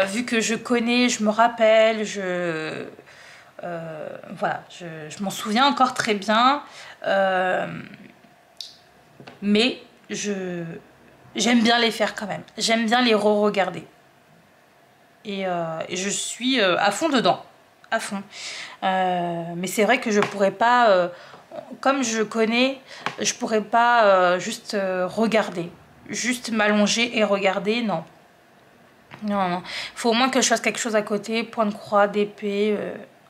Vu que je connais, je me rappelle, voilà, je m'en souviens encore très bien. Mais j'aime bien les faire quand même. J'aime bien les re-regarder. Et je suis à fond dedans. À fond. Mais c'est vrai que je pourrais pas... comme je connais, je pourrais pas juste regarder. Juste m'allonger et regarder, non. Non, non. Il faut au moins que je fasse quelque chose à côté, point de croix, d'épée,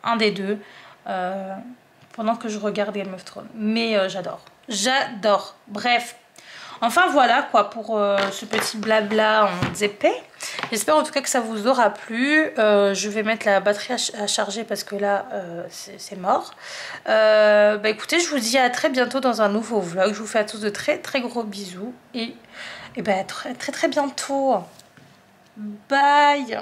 un des deux, pendant que je regarde Game of Thrones. Mais j'adore. J'adore. Bref. Enfin voilà quoi pour ce petit blabla en ZP. J'espère en tout cas que ça vous aura plu. Je vais mettre la batterie à charger parce que là c'est mort. Bah écoutez, je vous dis à très bientôt dans un nouveau vlog. Je vous fais à tous de très très gros bisous et bah très très bientôt. Bye.